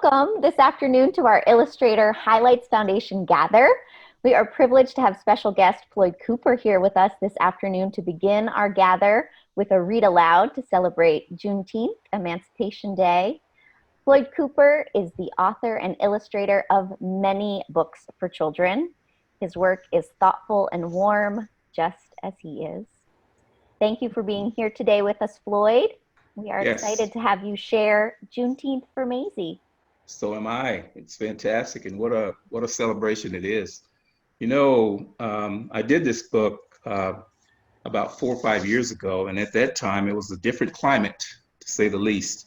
welcome this afternoon to our Illustrator Highlights Foundation Gather. We are privileged to have special guest Floyd Cooper here with us this afternoon to begin our gather with a read aloud to celebrate Juneteenth, Emancipation Day. Floyd Cooper is the author and illustrator of many books for children. His work is thoughtful and warm, just as he is. Thank you for being here today with us, Floyd. We are excited to have you share Juneteenth for Mazie. So am I. It's fantastic, and what a celebration it is. You know, I did this book about 4 or 5 years ago, and at that time it was a different climate, to say the least.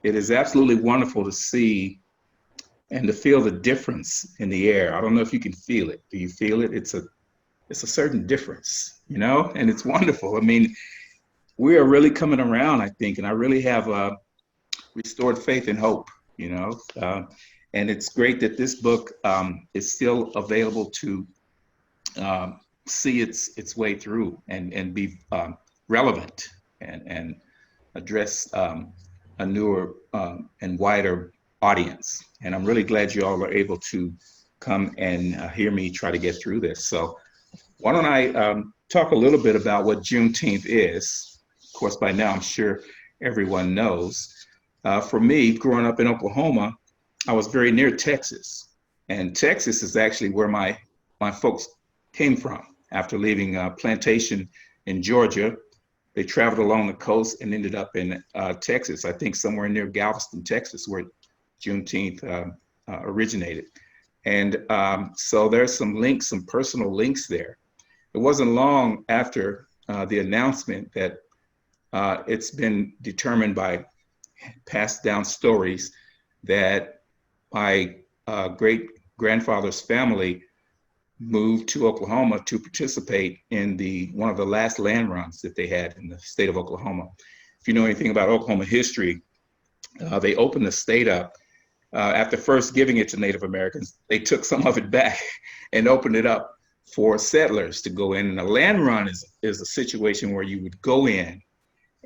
It is absolutely wonderful to see and to feel the difference in the air. I don't know if you can feel it. Do you feel it? It's a certain difference, you know, and it's wonderful. I mean, we are really coming around, I think, and I really have restored faith and hope, you know, and it's great that this book is still available to see its way through and be relevant and address a newer and wider audience. And I'm really glad you all are able to come and hear me try to get through this. So why don't I talk a little bit about what Juneteenth is. Of course, by now, I'm sure everyone knows. For me, growing up in Oklahoma, I was very near Texas. And Texas is actually where my folks came from. After leaving a plantation in Georgia, they traveled along the coast and ended up in Texas, I think somewhere near Galveston, Texas, where Juneteenth originated. And so there's some links, some personal links there. It wasn't long after the announcement that it's been determined by passed down stories that my great grandfather's family moved to Oklahoma to participate in one of the last land runs that they had in the state of Oklahoma. If you know anything about Oklahoma history, they opened the state up. After first giving it to Native Americans, they took some of it back and opened it up for settlers to go in. And a land run is a situation where you would go in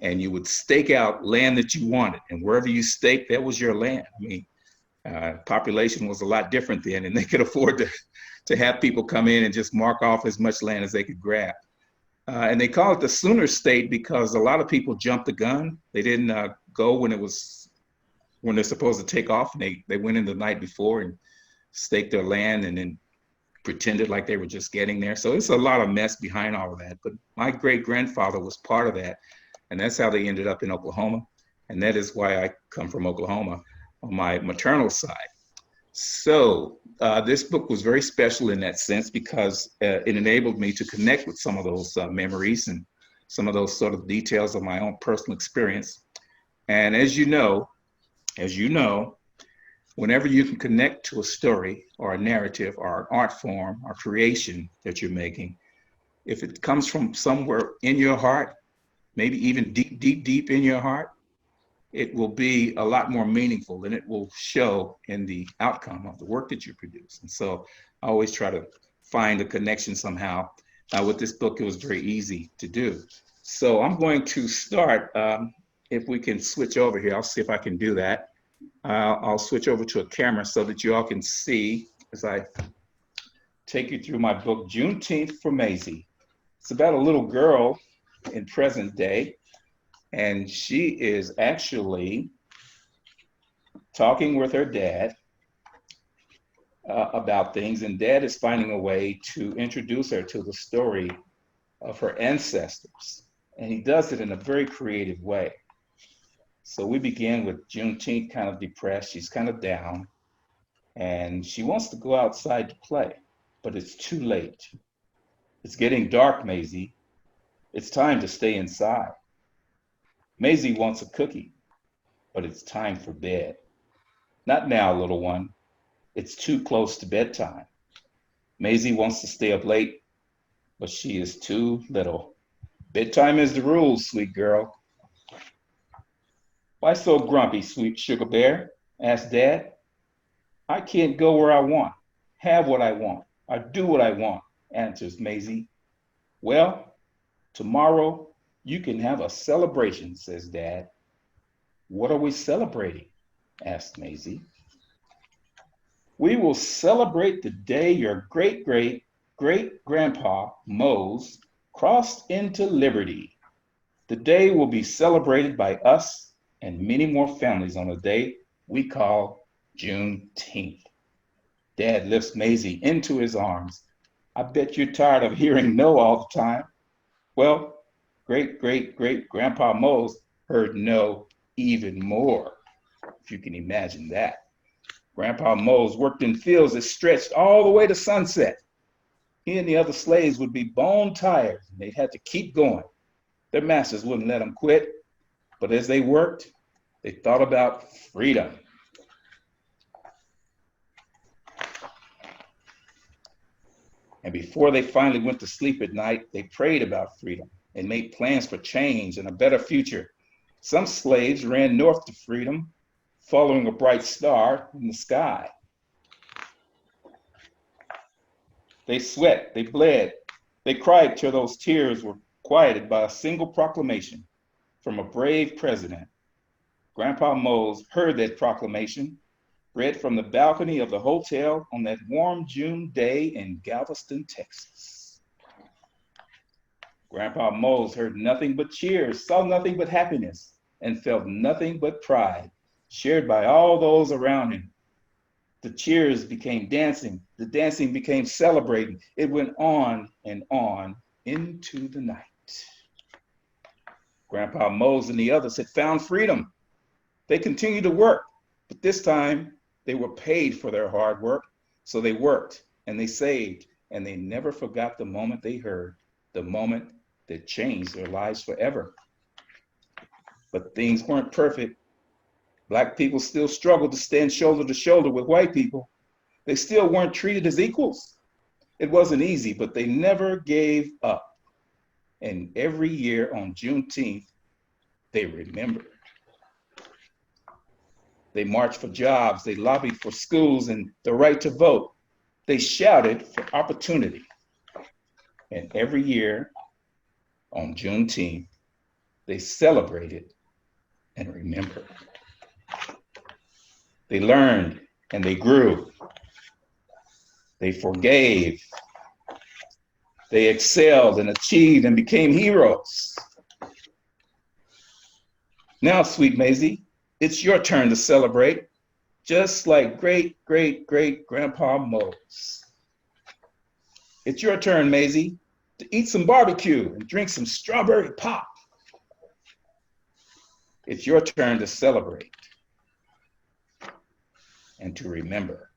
and you would stake out land that you wanted. And wherever you staked, that was your land. I mean, population was a lot different then, and they could afford to have people come in and just mark off as much land as they could grab. And they call it the Sooner State because a lot of people jumped the gun. They didn't go when they're supposed to take off. And they went in the night before and staked their land and then pretended like they were just getting there. So it's a lot of mess behind all of that. But my great grandfather was part of that. And that's how they ended up in Oklahoma. And that is why I come from Oklahoma on my maternal side. So this book was very special in that sense because it enabled me to connect with some of those memories and some of those sort of details of my own personal experience. And as you know, whenever you can connect to a story or a narrative or an art form or creation that you're making, if it comes from somewhere in your heart, maybe even deep, deep, deep in your heart, it will be a lot more meaningful and it will show in the outcome of the work that you produce. And so I always try to find a connection somehow. With this book, it was very easy to do. So I'm going to start, if we can switch over here, I'll see if I can do that. I'll switch over to a camera so that you all can see as I take you through my book, Juneteenth for Mazie. It's about a little girl in present day, and she is actually talking with her dad about things, and dad is finding a way to introduce her to the story of her ancestors, and he does it in a very creative way. So we begin with Juneteenth kind of depressed, she's kind of down, and she wants to go outside to play, but it's too late. It's getting dark, Mazie. It's time to stay inside. Mazie wants a cookie, but it's time for bed. Not now, little one. It's too close to bedtime. Mazie wants to stay up late, but she is too little. Bedtime is the rules, sweet girl. Why so grumpy, sweet sugar bear? Asked Dad. I can't go where I want, have what I want, or do what I want, answers Mazie. Well, tomorrow you can have a celebration, says Dad. What are we celebrating? Asked Mazie. We will celebrate the day your great-great-great-grandpa Mose crossed into liberty. The day will be celebrated by us and many more families on a day we call Juneteenth. Dad lifts Mazie into his arms. I bet you're tired of hearing no all the time. Well, great-great-great-grandpa Mose heard no even more, if you can imagine that. Grandpa Mose worked in fields that stretched all the way to sunset. He and the other slaves would be bone tired, and they'd have to keep going. Their masters wouldn't let them quit, but as they worked, they thought about freedom. And before they finally went to sleep at night, they prayed about freedom and made plans for change and a better future. Some slaves ran north to freedom, following a bright star in the sky. They sweat, they bled, they cried till those tears were quieted by a single proclamation from a brave president. Grandpa Mose heard that proclamation, read from the balcony of the hotel on that warm June day in Galveston, Texas. Grandpa Mose heard nothing but cheers, saw nothing but happiness, and felt nothing but pride, shared by all those around him. The cheers became dancing, the dancing became celebrating. It went on and on into the night. Grandpa Mose and the others had found freedom. They continued to work, but this time they were paid for their hard work. So they worked and they saved, and they never forgot the moment they heard, the moment that changed their lives forever. But things weren't perfect. Black people still struggled to stand shoulder to shoulder with white people. They still weren't treated as equals. It wasn't easy, but they never gave up. And every year on Juneteenth, they remembered. They marched for jobs, they lobbied for schools and the right to vote. They shouted for opportunity. And every year on Juneteenth, they celebrated and remembered. They learned and they grew. They forgave. They excelled and achieved and became heroes. Now, sweet Mazie, it's your turn to celebrate, just like great-great-great-grandpa Mose. It's your turn, Mazie, to eat some barbecue and drink some strawberry pop. It's your turn to celebrate and to remember.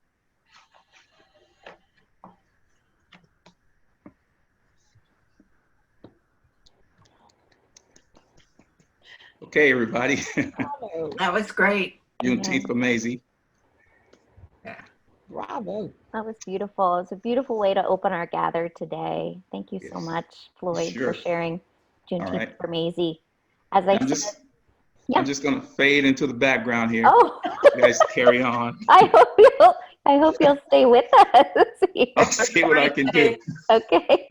Okay, everybody. That was great. Juneteenth for Mazie. Yeah. Bravo. That was beautiful. It was a beautiful way to open our gather today. Thank you so Yes. much, Floyd, Sure. for sharing Juneteenth right. for Mazie. As I said, I'm just gonna fade into the background here. oh, You guys carry on. I hope you'll stay with us here. I'll see what I can do. Okay.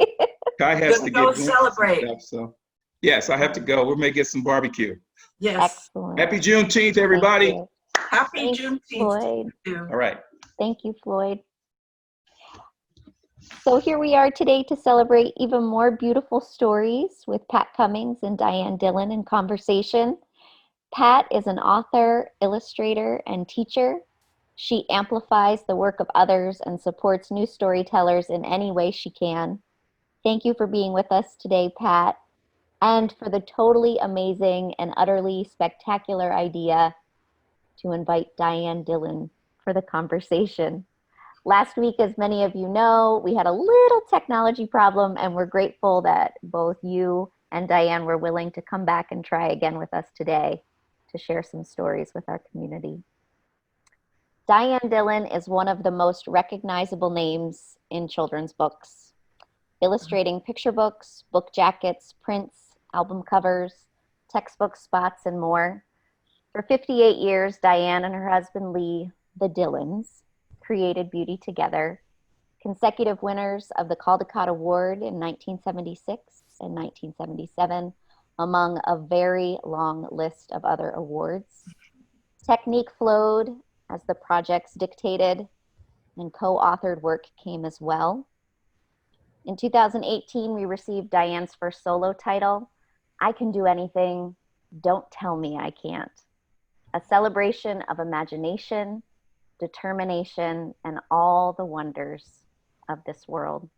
Kai has to Go get celebrate. stuff, so yes, I have to go. We may get some barbecue. Yes. Excellent. Happy Juneteenth, everybody. Thank you. Happy Thanks, Juneteenth. Floyd. to All right. Thank you, Floyd. So here we are today to celebrate even more beautiful stories with Pat Cummings and Diane Dillon in conversation. Pat is an author, illustrator, and teacher. She amplifies the work of others and supports new storytellers in any way she can. Thank you for being with us today, Pat, and for the totally amazing and utterly spectacular idea to invite Diane Dillon for the conversation. Last week, as many of you know, we had a little technology problem, and we're grateful that both you and Diane were willing to come back and try again with us today to share some stories with our community. Diane Dillon is one of the most recognizable names in children's books, illustrating picture books, book jackets, prints, album covers, textbook spots, and more. For 58 years, Diane and her husband Lee, the Dillons, created beauty together, consecutive winners of the Caldecott Award in 1976 and 1977, among a very long list of other awards. Technique flowed as the projects dictated. and co-authored work came as well. In 2018, we received Diane's first solo title, I Can Do Anything, Don't Tell Me I Can't, a celebration of imagination, determination, and all the wonders of this world.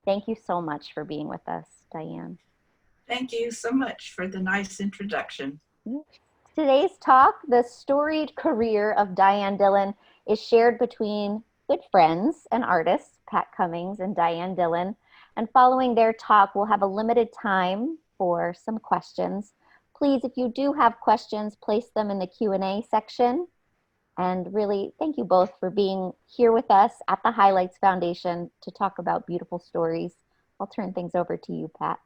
Thank you so much for being with us, Diane. Thank you so much for the nice introduction. Today's talk, The Storied Career of Diane Dillon, is shared between good friends and artists, Pat Cummings and Diane Dillon. And following their talk, we'll have a limited time for some questions. Please, if you do have questions, place them in the Q&A section. And really, thank you both for being here with us at the Highlights Foundation to talk about beautiful stories. I'll turn things over to you, Pat.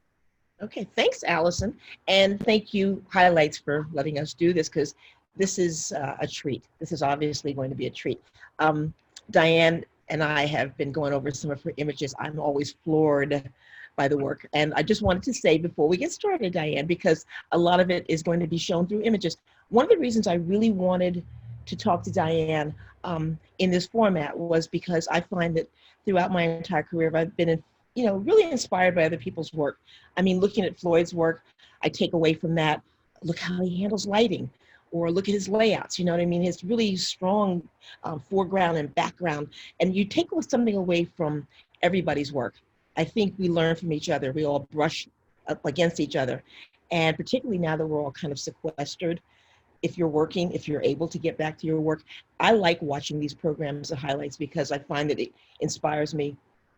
Okay, thanks, Allison. And thank you, Highlights, for letting us do this, because this is a treat. This is obviously going to be a treat. Diane and I have been going over some of her images. I'm always floored by the work. And I just wanted to say before we get started, Diane, because a lot of it is going to be shown through images. One of the reasons I really wanted to talk to Diane in this format was because I find that throughout my entire career, I've been really inspired by other people's work. I mean, looking at Floyd's work, I take away from that, look how he handles lighting, or look at his layouts, you know what I mean? His really strong foreground and background. And you take something away from everybody's work. I think we learn from each other. We all brush up against each other. And particularly now that we're all kind of sequestered, if you're working, if you're able to get back to your work, I like watching these programs of Highlights because I find that it inspires me,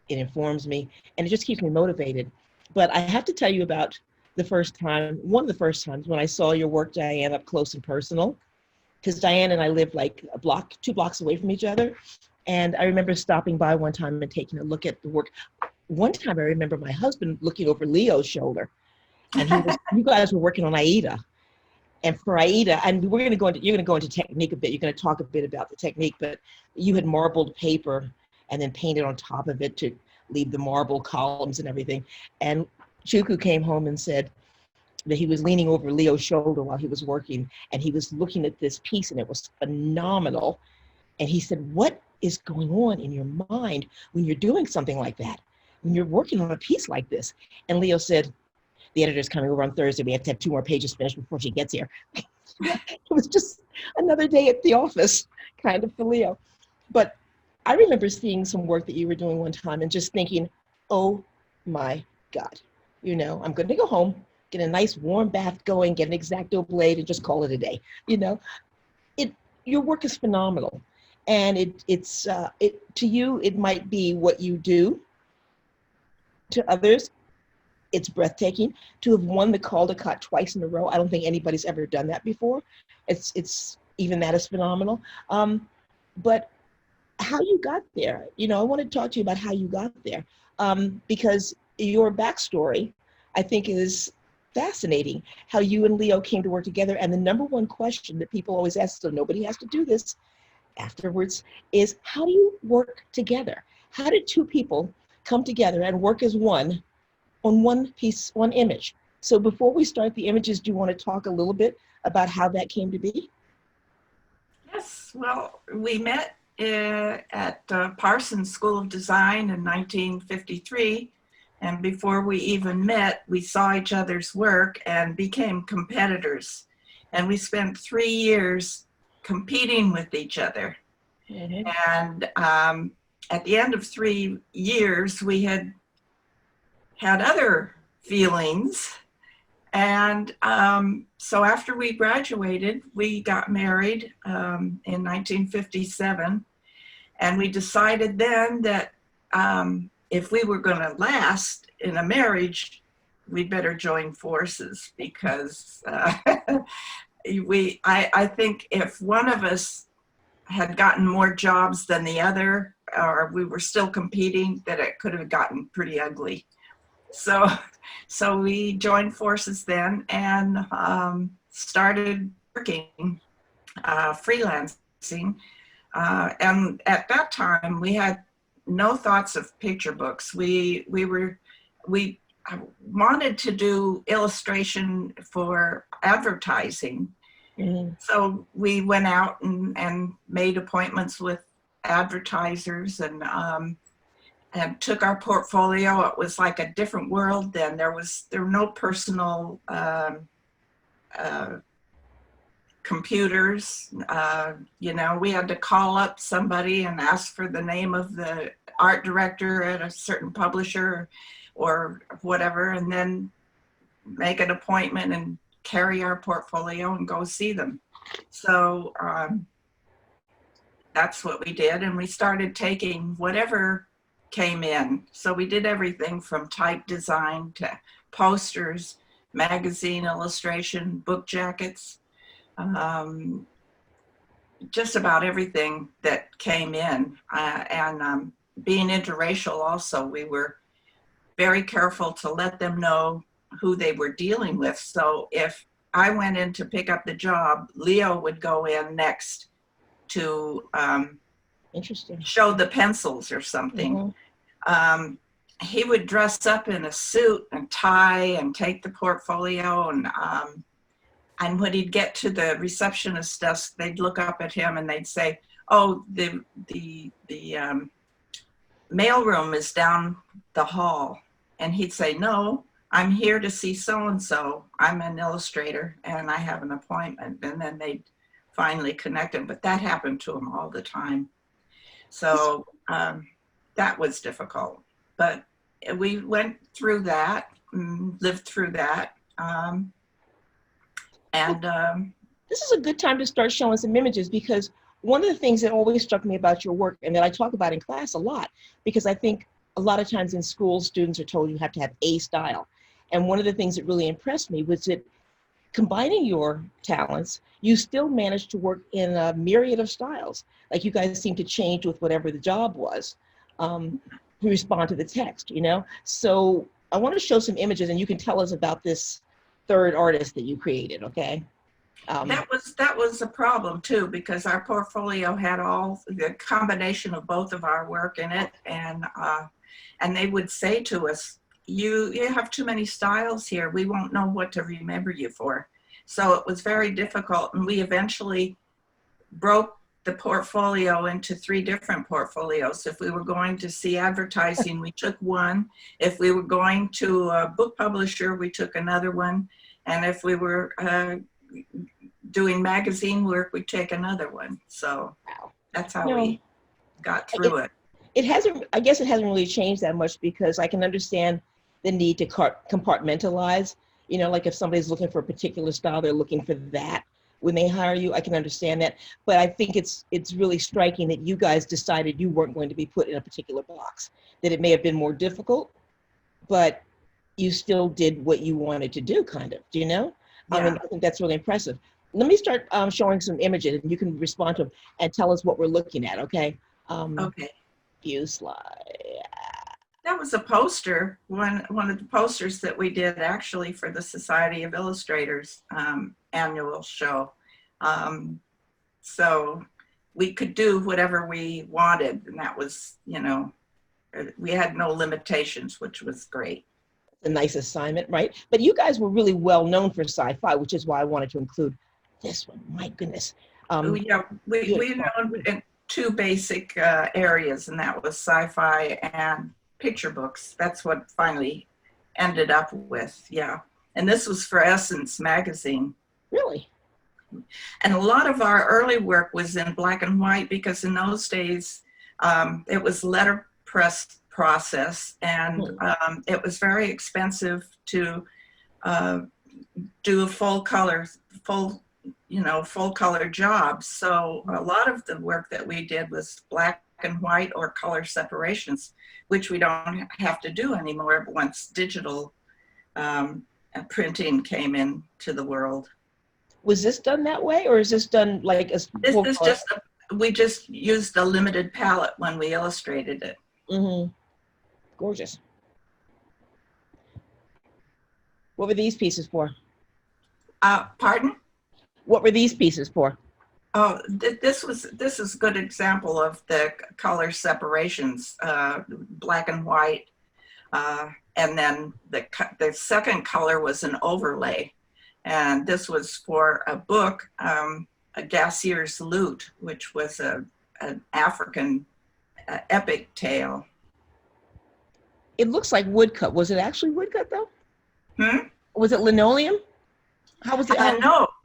it informs me, and it just keeps me motivated. But I have to tell you about one of the first times when I saw your work, Diane, up close and personal, because Diane and I lived like 2 blocks away from each other. And I remember stopping by one time and taking a look at the work. One time I remember my husband looking over Leo's shoulder, and you guys were working on Aida. And for Aida, and you're going to go into technique a bit. You're going to talk a bit about the technique, but you had marbled paper and then painted on top of it to leave the marble columns and everything. And Chuku came home and said that he was leaning over Leo's shoulder while he was working, and he was looking at this piece, and it was phenomenal. And he said, what is going on in your mind when you're doing something like that, when you're working on a piece like this? And Leo said, the editor's coming over on Thursday. We have to have 2 more pages finished before she gets here. It was just another day at the office, kind of, for Leo. But I remember seeing some work that you were doing one time and just thinking, oh my God, I'm going to go home, get a nice warm bath going, get an X-Acto blade, and just call it a day. Your work is phenomenal. And to you, it might be what you do. To others, it's breathtaking. To have won the Caldecott twice in a row, I don't think anybody's ever done that before. It's even that is phenomenal. But how you got there, I want to talk to you about how you got there, because your backstory, I think, is fascinating. How you and Leo came to work together, and the number one question that people always ask, so nobody has to do this afterwards, is how do you work together? How did 2 people come together and work as one on one piece, one image? So before we start the images, do you want to talk a little bit about how that came to be? Yes, well, we met at Parsons School of Design in 1953. And before we even met, we saw each other's work and became competitors. And we spent 3 years competing with each other. Mm-hmm. And at the end of 3 years, we had other feelings. And so after we graduated, we got married in 1957. And we decided then that if we were going to last in a marriage, we'd better join forces, because I think if one of us had gotten more jobs than the other, or we were still competing, that it could have gotten pretty ugly. So we joined forces then and started working, freelancing. And at that time, we had no thoughts of picture books. We wanted to do illustration for advertising. Mm-hmm. So we went out and made appointments with advertisers and took our portfolio. It was like a different world then. There were no personal computers. You know, we had to call up somebody and ask for the name of the art director at a certain publisher or whatever, and then make an appointment and carry our portfolio and go see them. So that's what we did, and we started taking whatever came in. So we did everything from type design to posters, magazine illustration, book jackets, just about everything that came in. And being interracial also, we were very careful to let them know who they were dealing with. So if I went in to pick up the job, Leo would go in next to Interesting. show the pencils or something. He would dress up in a suit and tie and take the portfolio, and when he'd get to the receptionist desk, they'd look up at him and they'd say, "Oh, the mailroom is down the hall." And he'd say, "No, I'm here to see so-and-so. I'm an illustrator and I have an appointment." And then they'd finally connect him, but that happened to him all the time. So that was difficult, but we went through that, lived through that. This is a good time to start showing some images, because one of the things that always struck me about your work, and that I talk about in class a lot, because I think a lot of times in school, students are told you have to have a style. And one of the things that really impressed me was that combining your talents, you still managed to work in a myriad of styles. Like you guys seem to change with whatever the job was, to respond to the text, you know? So I want to show some images, and you can tell us about this third artist that you created, okay? That was a problem too, because our portfolio had all the combination of both of our work in it, and they would say to us, you have too many styles here. We won't know what to remember you for. So it was very difficult, and we eventually broke the portfolio into 3 different portfolios. If we were going to see advertising, we took one. If we were going to a book publisher, we took another one. And if we were doing magazine work, we'd take another one. So that's how we got through it. It hasn't, I guess it hasn't really changed that much, because I can understand the need to compartmentalize. You know, like if somebody's looking for a particular style, they're looking for that. When they hire you, I can understand that. But I think it's really striking that you guys decided you weren't going to be put in a particular box, that it may have been more difficult, but you still did what you wanted to do, kind of, do you know? Yeah. I mean, I think that's really impressive. Let me start showing some images, and you can respond to them and tell us what we're looking at, okay? Okay. You slide. That was a poster, one of the posters that we did actually for the Society of Illustrators annual show. So we could do whatever we wanted, and that was, you know, we had no limitations, which was great. A nice assignment, right? But you guys were really well known for sci-fi, which is why I wanted to include this one. My goodness. Yeah, we know in 2 basic areas, and that was sci-fi and picture books. That's what finally ended up with, yeah. And this was for Essence magazine. Really? And a lot of our early work was in black and white, because in those days it was letterpress process, and it was very expensive to do a full color job. So a lot of the work that we did was black and white or color separations, which we don't have to do anymore once digital printing came into the world. Was this done that way, or is this done like a This is just we just used a limited palette when we illustrated it. Gorgeous. What were these pieces for? Pardon? What were these pieces for? Oh, this is a good example of the color separations, black and white, and then the second color was an overlay, and this was for a book, A Gassier's Loot, which was a an African epic tale. It looks like woodcut. Was it actually woodcut though? Was it linoleum? How was it?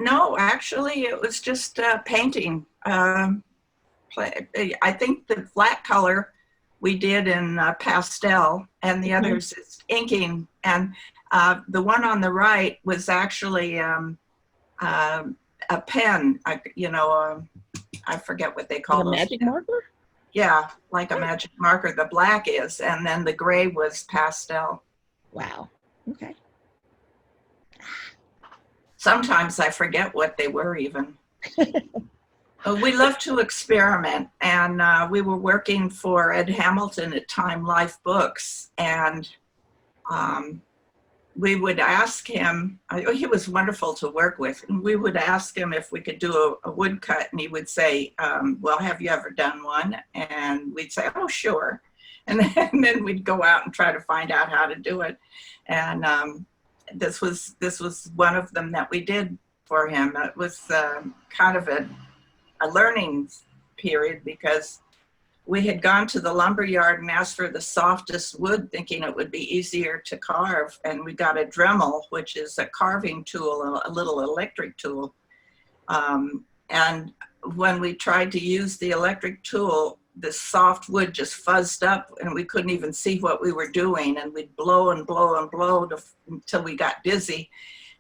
No, actually it was just painting. I think the flat color we did in pastel, and the others is inking. And the one on the right was actually a pen, I forget what they call Like a those. magic marker? Yeah, like a magic marker. The black is, and then the gray was pastel. Wow. Okay. Sometimes I forget what they were even. We love to experiment, and we were working for Ed Hamilton at Time Life Books, and we would ask him, he was wonderful to work with, and we would ask him if we could do a woodcut, and he would say, well, have you ever done one? And we'd say, oh, sure. And then we'd go out and try to find out how to do it. And this was one of them that we did for him. It was kind of a learning period, because we had gone to the lumber yard and asked for the softest wood, thinking it would be easier to carve. And we got a Dremel, which is a carving tool, a little electric tool. And when we tried to use the electric tool, the soft wood just fuzzed up and we couldn't even see what we were doing. And we'd blow and blow and blow until we got dizzy.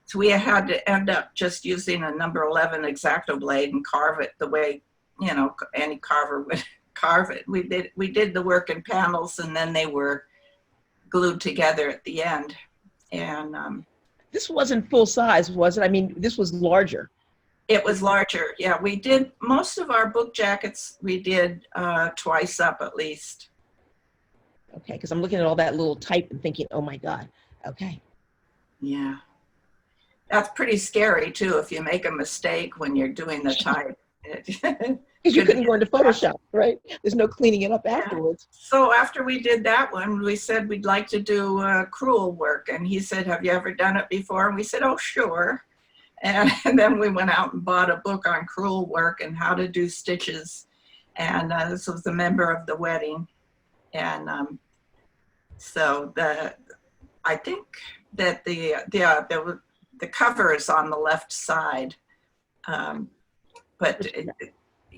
So we had to end up just using a number 11 X-Acto blade and carve it the way, any carver would carve it. We did the work in panels, and then they were glued together at the end. And this wasn't full size, was it? I mean, this was larger. It was larger. Yeah, we did most of our book jackets. We did twice up at least. Okay, because I'm looking at all that little type and thinking, oh my God. Okay. Yeah. That's pretty scary too if you make a mistake when you're doing the type. Because you couldn't go into Photoshop, right? There's no cleaning it up afterwards. So after we did that one, we said we'd like to do crewel work. And he said, have you ever done it before? And we said, oh, sure. And then we went out and bought a book on crewel work and how to do stitches. And this was a member of the wedding. And so I think that the cover is on the left side.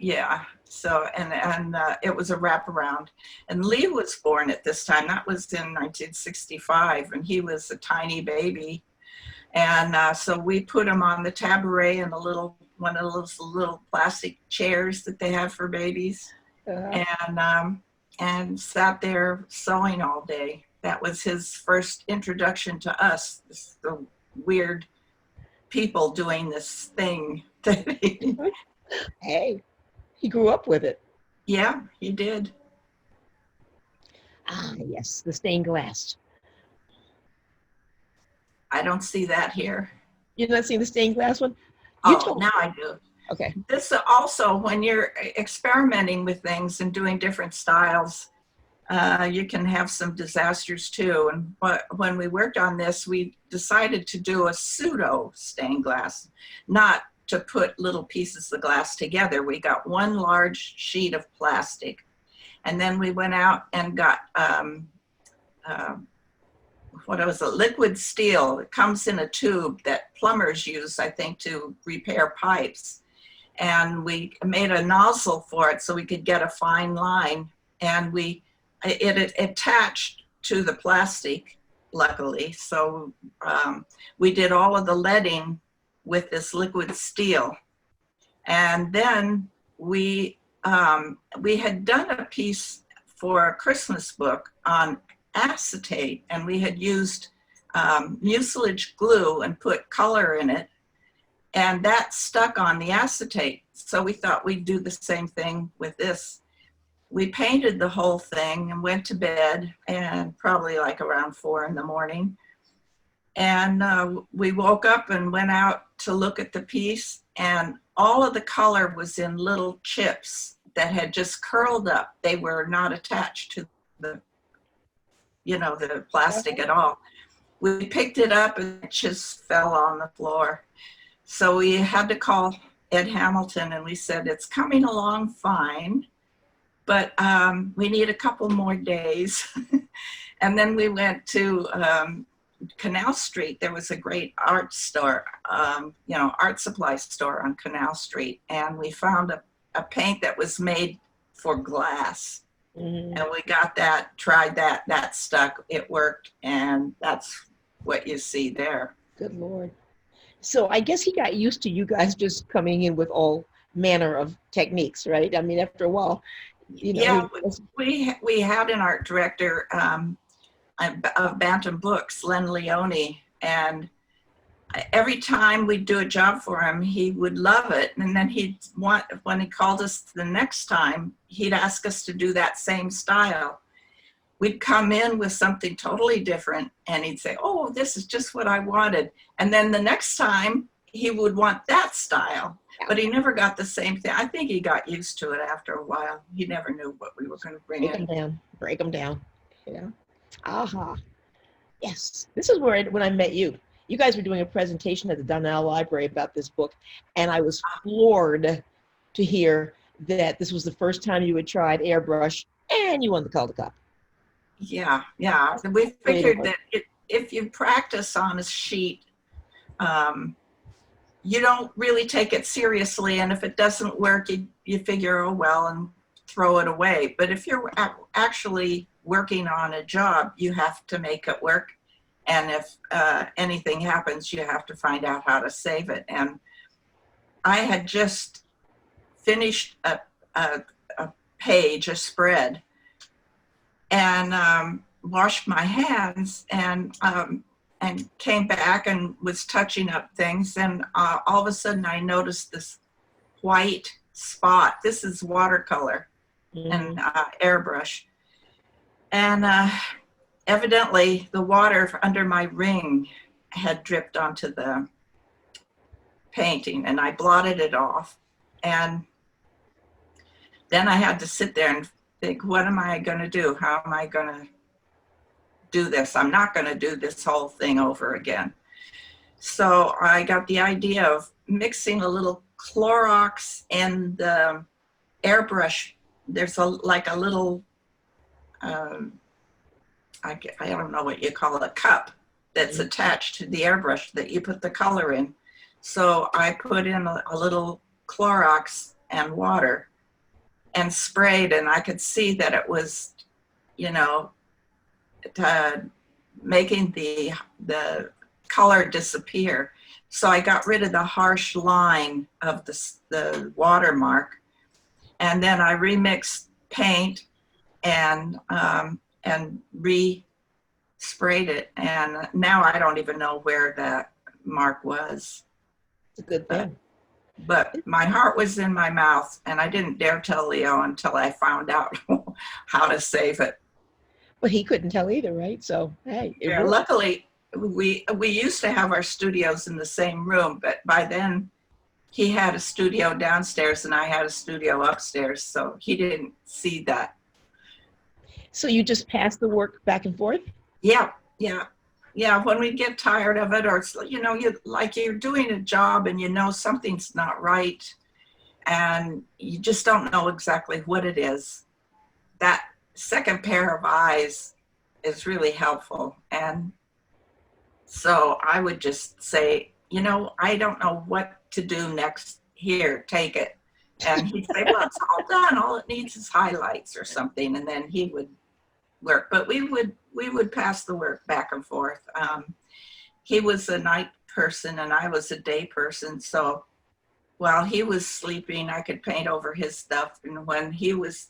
Yeah, so, and it was a wraparound. And Lee was born at this time. That was in 1965, and he was a tiny baby. And so we put him on the tabaret in one of those little plastic chairs that they have for babies, and sat there sewing all day. That was his first introduction to us, the weird people doing this thing. Hey, he grew up with it. Yeah, he did. Ah, yes, the stained glass. I don't see that here. You're not seeing the stained glass one? Now I do. Okay. This also, when you're experimenting with things and doing different styles, you can have some disasters too. But when we worked on this, we decided to do a pseudo stained glass, not to put little pieces of glass together. We got one large sheet of plastic, and then we went out and got liquid steel. It comes in a tube that plumbers use, I think, to repair pipes. And we made a nozzle for it so we could get a fine line. And it attached to the plastic, luckily. So we did all of the leading with this liquid steel. And then we had done a piece for a Christmas book on acetate, and we had used mucilage glue and put color in it, and that stuck on the acetate. So we thought we'd do the same thing with this. We painted the whole thing and went to bed, and probably like around 4 a.m. And we woke up and went out to look at the piece, and all of the color was in little chips that had just curled up. They were not attached to the plastic at all. We picked it up and it just fell on the floor. So we had to call Ed Hamilton, and we said, it's coming along fine. but we need a couple more days. And then we went to Canal Street. There was a great art store, art supply store on Canal Street. And we found a paint that was made for glass. And we got that, tried that, that stuck, it worked. And that's what you see there. Good Lord. So I guess he got used to you guys just coming in with all manner of techniques, right? I mean, after a while, we had an art director of Bantam Books, Len Leone, and every time we'd do a job for him, he would love it. And then when he called us the next time, he'd ask us to do that same style. We'd come in with something totally different, and he'd say, oh, this is just what I wanted. And then the next time, he would want that style, but he never got the same thing. I think he got used to it after a while. He never knew what we were going to bring in. Break them down. Yeah. Aha. Yes. This is where when I met you. You guys were doing a presentation at the Donnell Library about this book, and I was floored to hear that this was the first time you had tried airbrush, and you won the Calder Cup. Yeah. We figured that if you practice on a sheet, you don't really take it seriously, and if it doesn't work, you figure, oh well, and throw it away. But if you're actually working on a job, you have to make it work, and if anything happens, you have to find out how to save it. And I had just finished a page, a spread, and washed my hands, and came back and was touching up things, and all of a sudden I noticed this white spot. This is watercolor and airbrush, and evidently the water under my ring had dripped onto the painting, and I blotted it off. And then I had to sit there and think, what am I going to do? How am I going to do this? I'm not going to do this whole thing over again. So I got the idea of mixing a little Clorox and the airbrush. There's like a little, I don't know what you call it, a cup that's attached to the airbrush that you put the color in. So I put in a little Clorox and water and sprayed, and I could see that it was, making the color disappear. So I got rid of the harsh line of the watermark, and then I remixed paint and re-sprayed it, and now I don't even know where that mark was. It's a good thing. But my heart was in my mouth, and I didn't dare tell Leo until I found out how to save it. But he couldn't tell either, right? So, hey. Yeah, luckily, we used to have our studios in the same room, but by then he had a studio downstairs and I had a studio upstairs, so he didn't see that. So you just pass the work back and forth? Yeah. When we get tired of it, or you're doing a job and something's not right, and you just don't know exactly what it is. That second pair of eyes is really helpful. And so I would just say, I don't know what to do next. Here, take it. And he'd say, well, it's all done. All it needs is highlights or something. And then he would work. But we would pass the work back and forth. He was a night person and I was a day person. So while he was sleeping, I could paint over his stuff. And when he was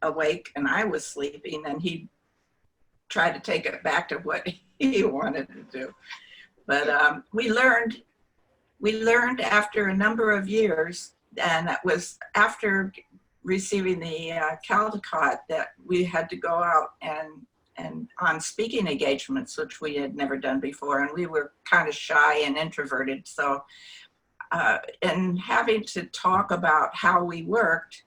awake and I was sleeping, then he'd try to take it back to what he wanted to do. But we learned after a number of years, and that was after receiving the Caldecott, that we had to go out and on speaking engagements, which we had never done before, and we were kind of shy and introverted. So, and having to talk about how we worked,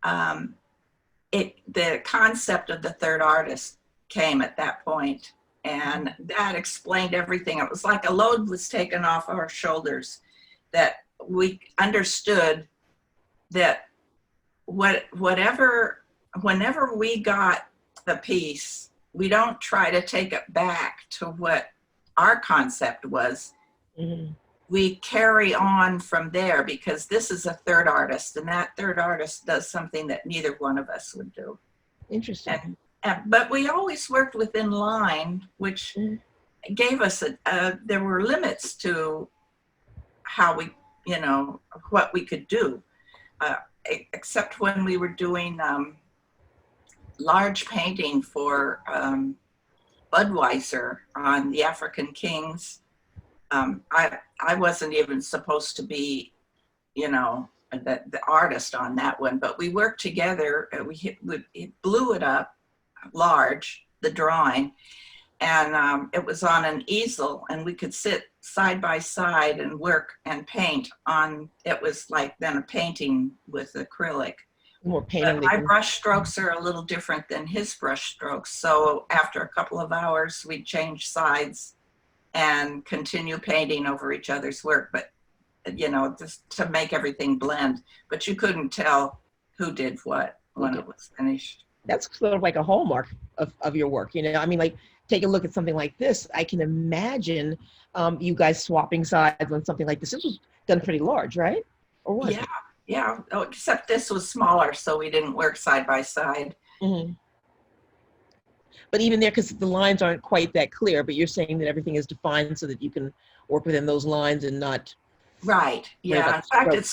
the concept of the third artist came at that point, and that explained everything. It was like a load was taken off our shoulders, that we understood that whenever we got the piece, we don't try to take it back to what our concept was. Mm-hmm. We carry on from there because this is a third artist, and that third artist does something that neither one of us would do. Interesting. But we always worked within line, which gave us there were limits to how we, what we could do, except when we were doing large painting for Budweiser on the African Kings. I wasn't even supposed to be, the artist on that one, but we worked together. We blew it up large, the drawing, and it was on an easel, and we could sit side by side and work and paint on. It was like then a painting with acrylic. More But my brush strokes are a little different than his brush strokes. So after a couple of hours, we'd change sides and continue painting over each other's work, but just to make everything blend. But you couldn't tell who did what when it was finished. That's sort of like a hallmark of your work. I mean, like, take a look at something like this. I can imagine you guys swapping sides on something like this. This was done pretty large, right? Or what? Yeah. Oh, except this was smaller, so we didn't work side by side. Mm-hmm. But even there, because the lines aren't quite that clear, but you're saying that everything is defined so that you can work within those lines and not. Right. Yeah. In fact, it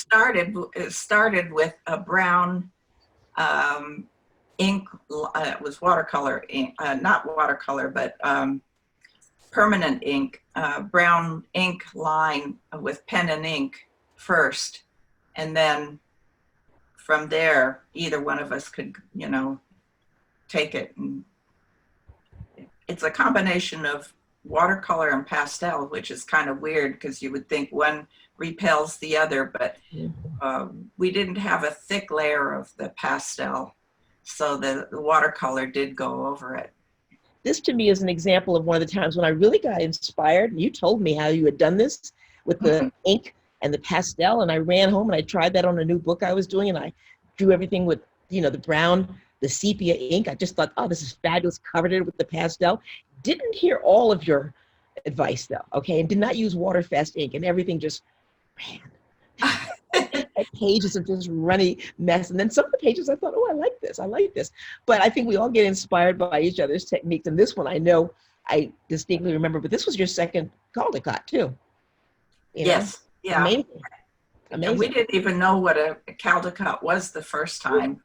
started with a brown ink. It was watercolor ink, not watercolor, but permanent ink, brown ink line with pen and ink first. And then from there, either one of us could, take it. And it's a combination of watercolor and pastel, which is kind of weird because you would think one repels the other, but we didn't have a thick layer of the pastel. So the watercolor did go over it. This to me is an example of one of the times when I really got inspired. And you told me how you had done this with the ink and the pastel, and I ran home and I tried that on a new book I was doing, and I drew everything with, the brown, the sepia ink. I just thought, oh, this is fabulous, covered it with the pastel. Didn't hear all of your advice though, okay, and did not use waterfast ink, and everything just ran. Pages of just runny mess, and then some of the pages I thought, oh, I like this. But I think we all get inspired by each other's techniques, and this one I know I distinctly remember, but this was your second Caldecott too. Yes. Yeah. Amazing. We didn't even know what a Caldecott was the first time.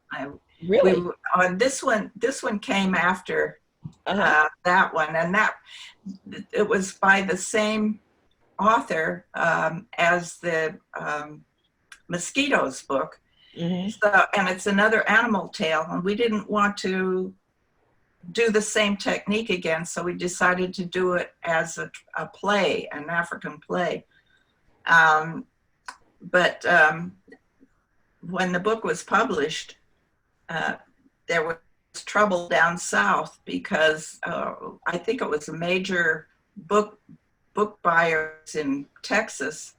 Really? This one came after that one, and it was by the same author as the Mosquitoes book. Mm-hmm. So, and it's another animal tale, and we didn't want to do the same technique again, so we decided to do it as a play, an African play. But when the book was published, there was trouble down south because I think it was a major book buyers in Texas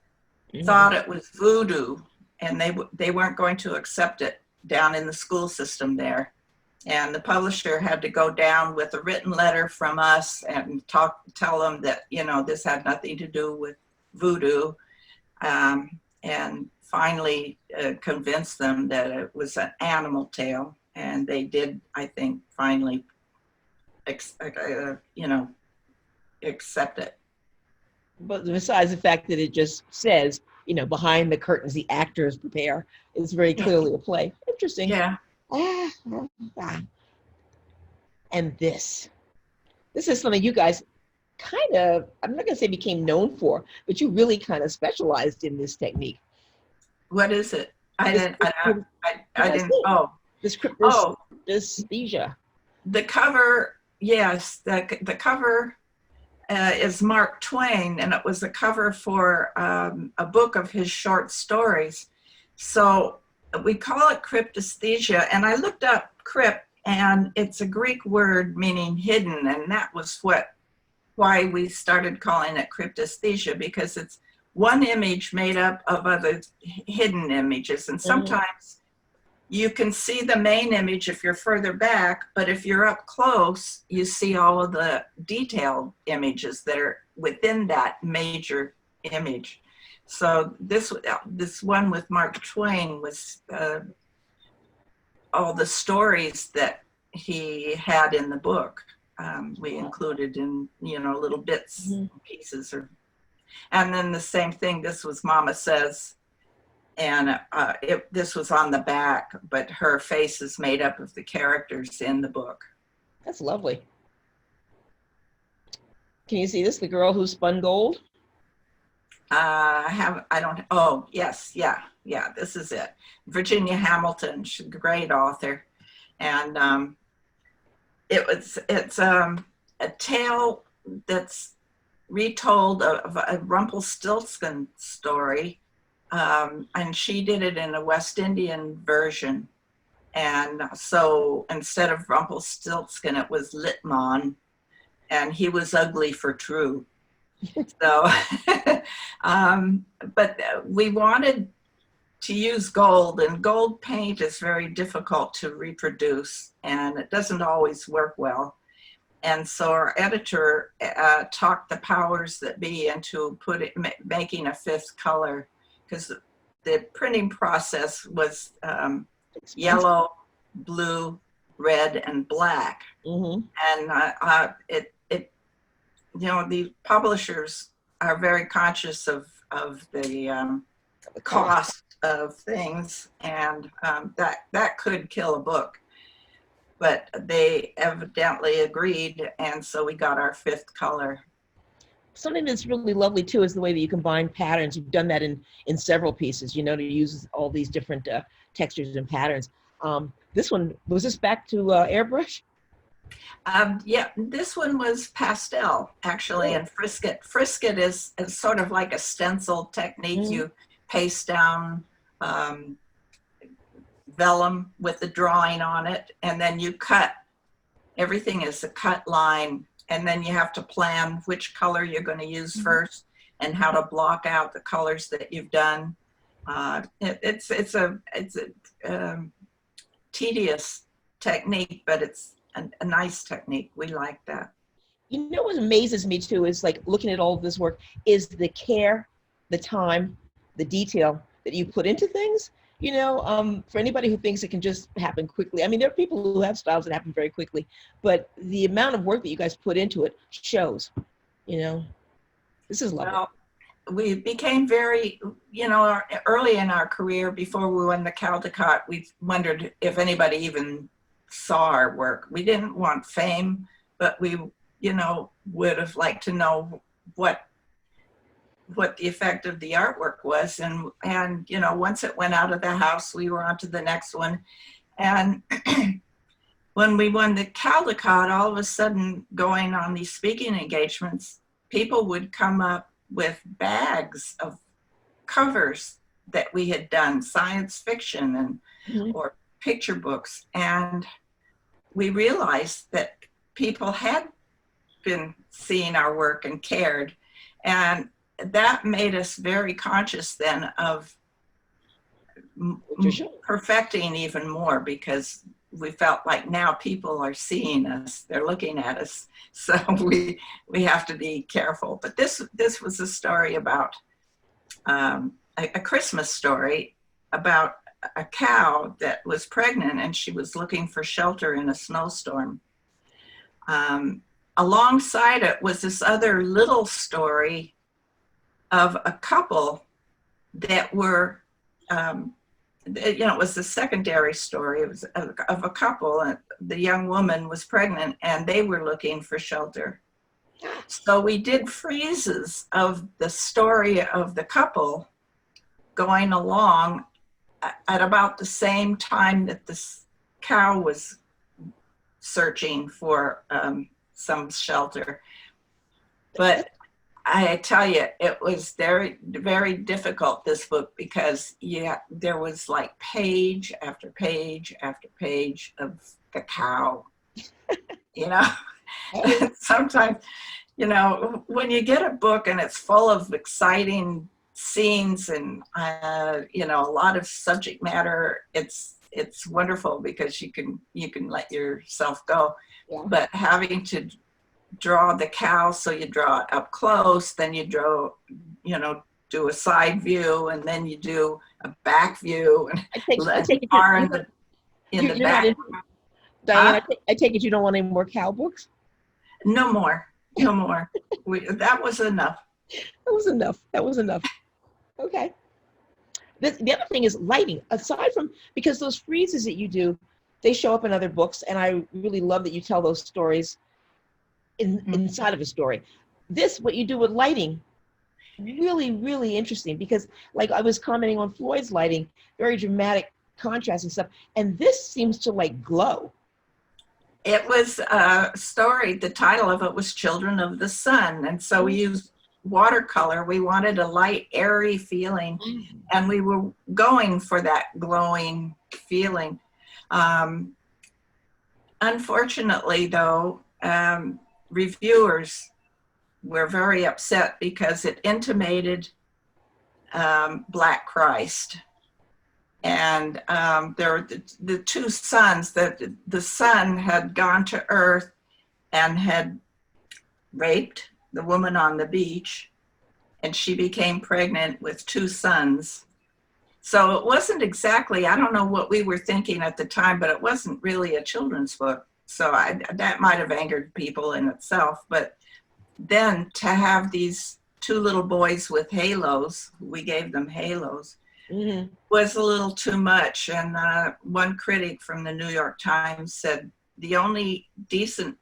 thought it was voodoo, and they weren't going to accept it down in the school system there. And the publisher had to go down with a written letter from us and tell them that, this had nothing to do with voodoo. And finally convinced them that it was an animal tale, and they did, I think, finally, accept it. But besides the fact that it just says, behind the curtains, the actors prepare, it's very clearly a play. Interesting. Yeah. And this is something you guys kind of, I'm not going to say became known for, but you really kind of specialized in this technique. What is it? I didn't. Oh, this cryptesthesia. The cover, yes. The cover is Mark Twain, and it was a cover for a book of his short stories. So we call it cryptesthesia, and I looked up crypt, and it's a Greek word meaning hidden, and that was why we started calling it cryptesthesia, because it's one image made up of other hidden images. And sometimes you can see the main image if you're further back, but if you're up close, you see all of the detailed images that are within that major image. So this one with Mark Twain was all the stories that he had in the book. We included in, little bits and pieces. And then the same thing, this was Mama Says, and this was on the back, but her face is made up of the characters in the book. That's lovely. Can you see this? The girl who spun gold? Oh, yes, yeah, this is it. Virginia Hamilton, she's a great author. And it's a tale that's retold of a Rumpelstiltskin story. And she did it in a West Indian version. And so instead of Rumpelstiltskin, it was Litmon, and he was ugly for true. So, but we wanted to use gold, and gold paint is very difficult to reproduce, and it doesn't always work well. And so our editor talked the powers that be into making a fifth color, because the printing process was yellow, blue, red, and black. And the publishers are very conscious of the cost of things, and that could kill a book. But they evidently agreed, and so we got our fifth color. Something that's really lovely too is the way that you combine patterns. You've done that in several pieces, to use all these different textures and patterns. This one, was this back to airbrush? Yeah, this one was pastel, actually, and Frisket. Frisket is sort of like a stencil technique. You paste down vellum with the drawing on it, and then you cut. Everything is a cut line, and then you have to plan which color you're going to use first and how to block out the colors that you've done. It's a tedious technique, but it's a nice technique. We like that. What amazes me too is, like, looking at all of this work, is the care, the time, the detail that you put into things. For anybody who thinks it can just happen quickly, I mean, there are people who have styles that happen very quickly, but the amount of work that you guys put into it shows. This is lovely. Well, we became very, early in our career, before we won the Caldecott, we wondered if anybody even saw our work. We didn't want fame, but we, would have liked to know what the effect of the artwork was. And once it went out of the house, we were on to the next one. And when we won the Caldecott, all of a sudden, going on these speaking engagements, people would come up with bags of covers that we had done, science fiction or picture books. And we realized that people had been seeing our work and cared. And that made us very conscious then of perfecting even more, because we felt like now people are seeing us, they're looking at us, so we have to be careful. But this was a story about a Christmas story about a cow that was pregnant, and she was looking for shelter in a snowstorm. Alongside it was this other little story of a couple that were, it was the secondary story. It was of a couple, and the young woman was pregnant, and they were looking for shelter. So we did friezes of the story of the couple going along at about the same time that this cow was searching for some shelter. But I tell you, it was very, very difficult, this book, because there was like page after page after page of the cow. Sometimes, when you get a book and it's full of exciting scenes and, a lot of subject matter, it's it's wonderful because you can let yourself go. Yeah. But having to draw the cow, so you draw it up close, then you draw, do a side view, and then you do a back view, and I take it are in the you're back. not Diane, I take it you don't want any more cow books? No more. That was enough. That was enough. Okay. The other thing is lighting. Aside from, because those freezes that you do, they show up in other books, and I really love that you tell those stories inside of a story. What you do with lighting, really, really interesting, because like I was commenting on Floyd's lighting, very dramatic contrast and stuff, and this seems to like glow. It was a story, the title of it was Children of the Sun, and so we used watercolor. We wanted a light, airy feeling, and we were going for that glowing feeling. Unfortunately, though, reviewers were very upset because it intimated Black Christ. And there were the two sons, that the son had gone to Earth and had raped the woman on the beach, and she became pregnant with two sons. So it wasn't exactly, I don't know what we were thinking at the time, but it wasn't really a children's book. So that might have angered people in itself. But then to have these two little boys with halos, we gave them halos, was a little too much. And one critic from the New York Times said the only decent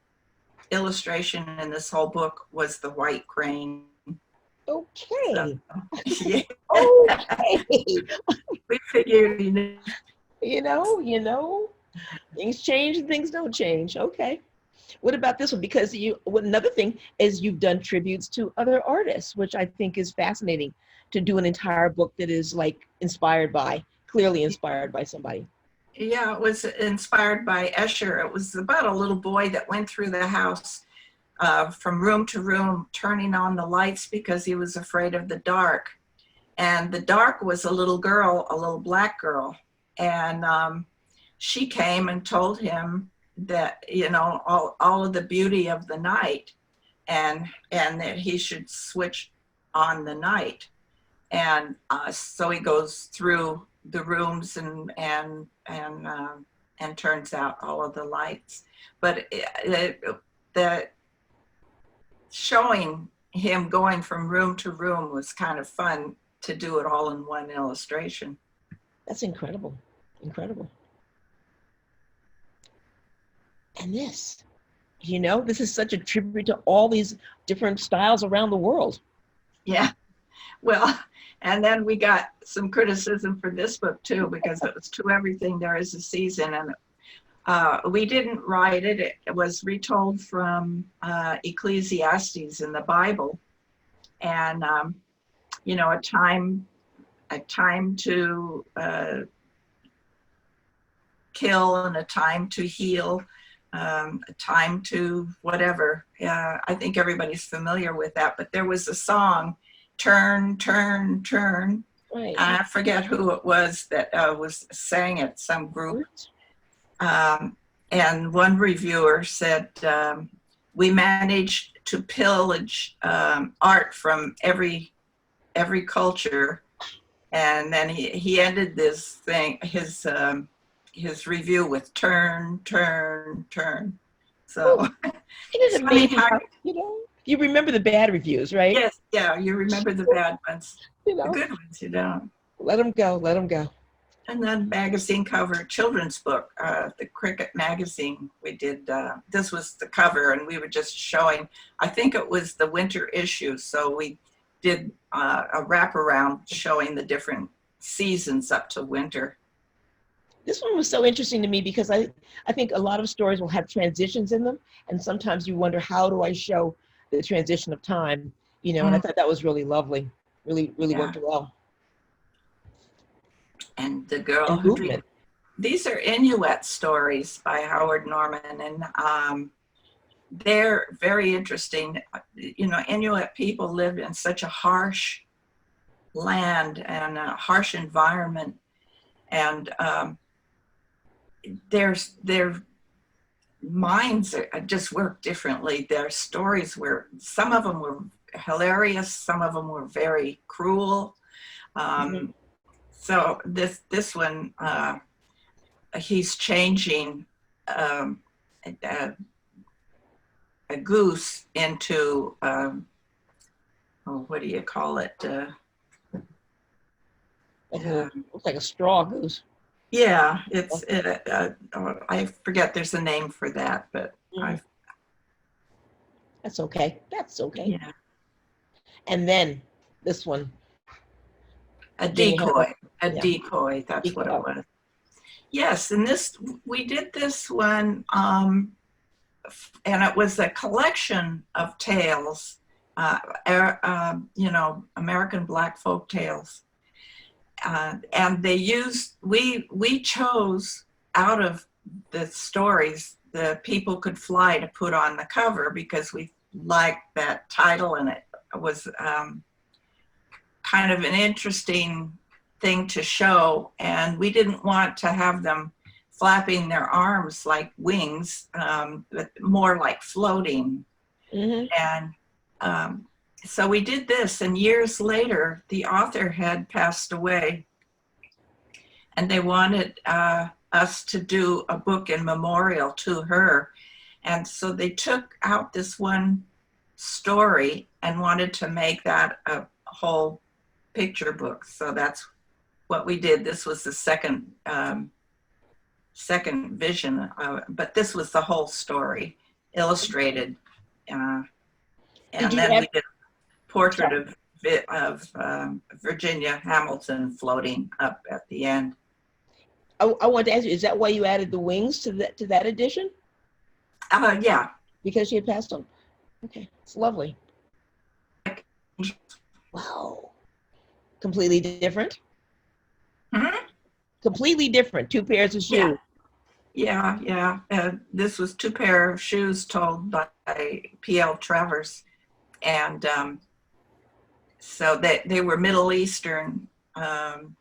illustration in this whole book was the white crane. Okay. So, yeah. Okay. We figured, things change and things don't change. Okay. What about this one? Because another thing is you've done tributes to other artists, which I think is fascinating, to do an entire book that is like clearly inspired by somebody. Yeah, it was inspired by Escher. It was about a little boy that went through the house from room to room, turning on the lights because he was afraid of the dark. And the dark was a little girl, a little Black girl. And she came and told him that, all of the beauty of the night, and that he should switch on the night. And so he goes through the rooms and turns out all of the lights. But that showing him going from room to room was kind of fun to do it all in one illustration. That's incredible. Incredible. And this is such a tribute to all these different styles around the world. Yeah. Well, and then we got some criticism for this book too, because it was To Everything There Is a Season, and we didn't write it. It was retold from Ecclesiastes in the Bible, and a time to kill and a time to heal, a time to whatever. I think everybody's familiar with that, but there was a song, Turn, Turn, Turn. Right. I forget who it was that was sang it, some group. And one reviewer said, we managed to pillage art from every culture. And then he ended this thing, his review with turn, turn, turn. So it is amazing how, you remember the bad reviews, right? Yes, yeah, you remember the bad ones. The good ones you don't. Let them go. And then magazine cover, children's book, the Cricket magazine. We did, this was the cover, and we were just showing, I think it was the winter issue. So we did a wraparound showing the different seasons up to winter. This one was so interesting to me because I think a lot of stories will have transitions in them. And sometimes you wonder, how do I show the transition of time? And I thought that was really lovely. Really, really worked well. And the girl who dreamed. These are Inuit stories by Howard Norman, and they're very interesting. Inuit people live in such a harsh land and a harsh environment, and their minds just work differently. Their stories were, some of them were hilarious, some of them were very cruel. So this one, he's changing a goose into what do you call it? Looks like a straw goose. Yeah, it's I forget. There's a name for that, but that's okay. That's okay. Yeah. And then this one, a decoy. Decoy. That's what it was. Yes, and we did this one, and it was a collection of tales, American Black folk tales. And we chose out of the stories the people could fly to put on the cover because we liked that title, and it was kind of an interesting thing to show. And we didn't want to have them flapping their arms like wings, but more like floating. And so we did this, and years later, the author had passed away, and they wanted us to do a book in memorial to her. And so they took out this one story and wanted to make that a whole picture book. So that's what we did. This was the second vision, but this was the whole story, illustrated. And then we did portrait of Virginia Hamilton floating up at the end. I want to ask you, is that why you added the wings to that edition? Yeah. Because she had passed on. Okay, it's lovely. Wow. Completely different? Completely different, 2 pairs of shoes. Yeah. This was 2 pair of shoes told by P.L. Travers. And so they were Middle Eastern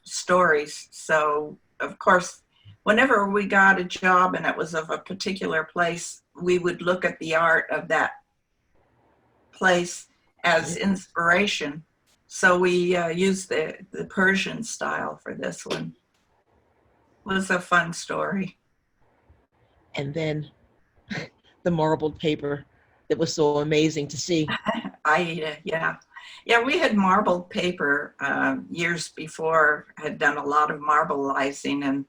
stories. So, of course, whenever we got a job and it was of a particular place, we would look at the art of that place as inspiration. So we used the Persian style for this one. It was a fun story. And then the marbled paper that was so amazing to see. Yeah, we had marbled paper years before, had done a lot of marbleizing, and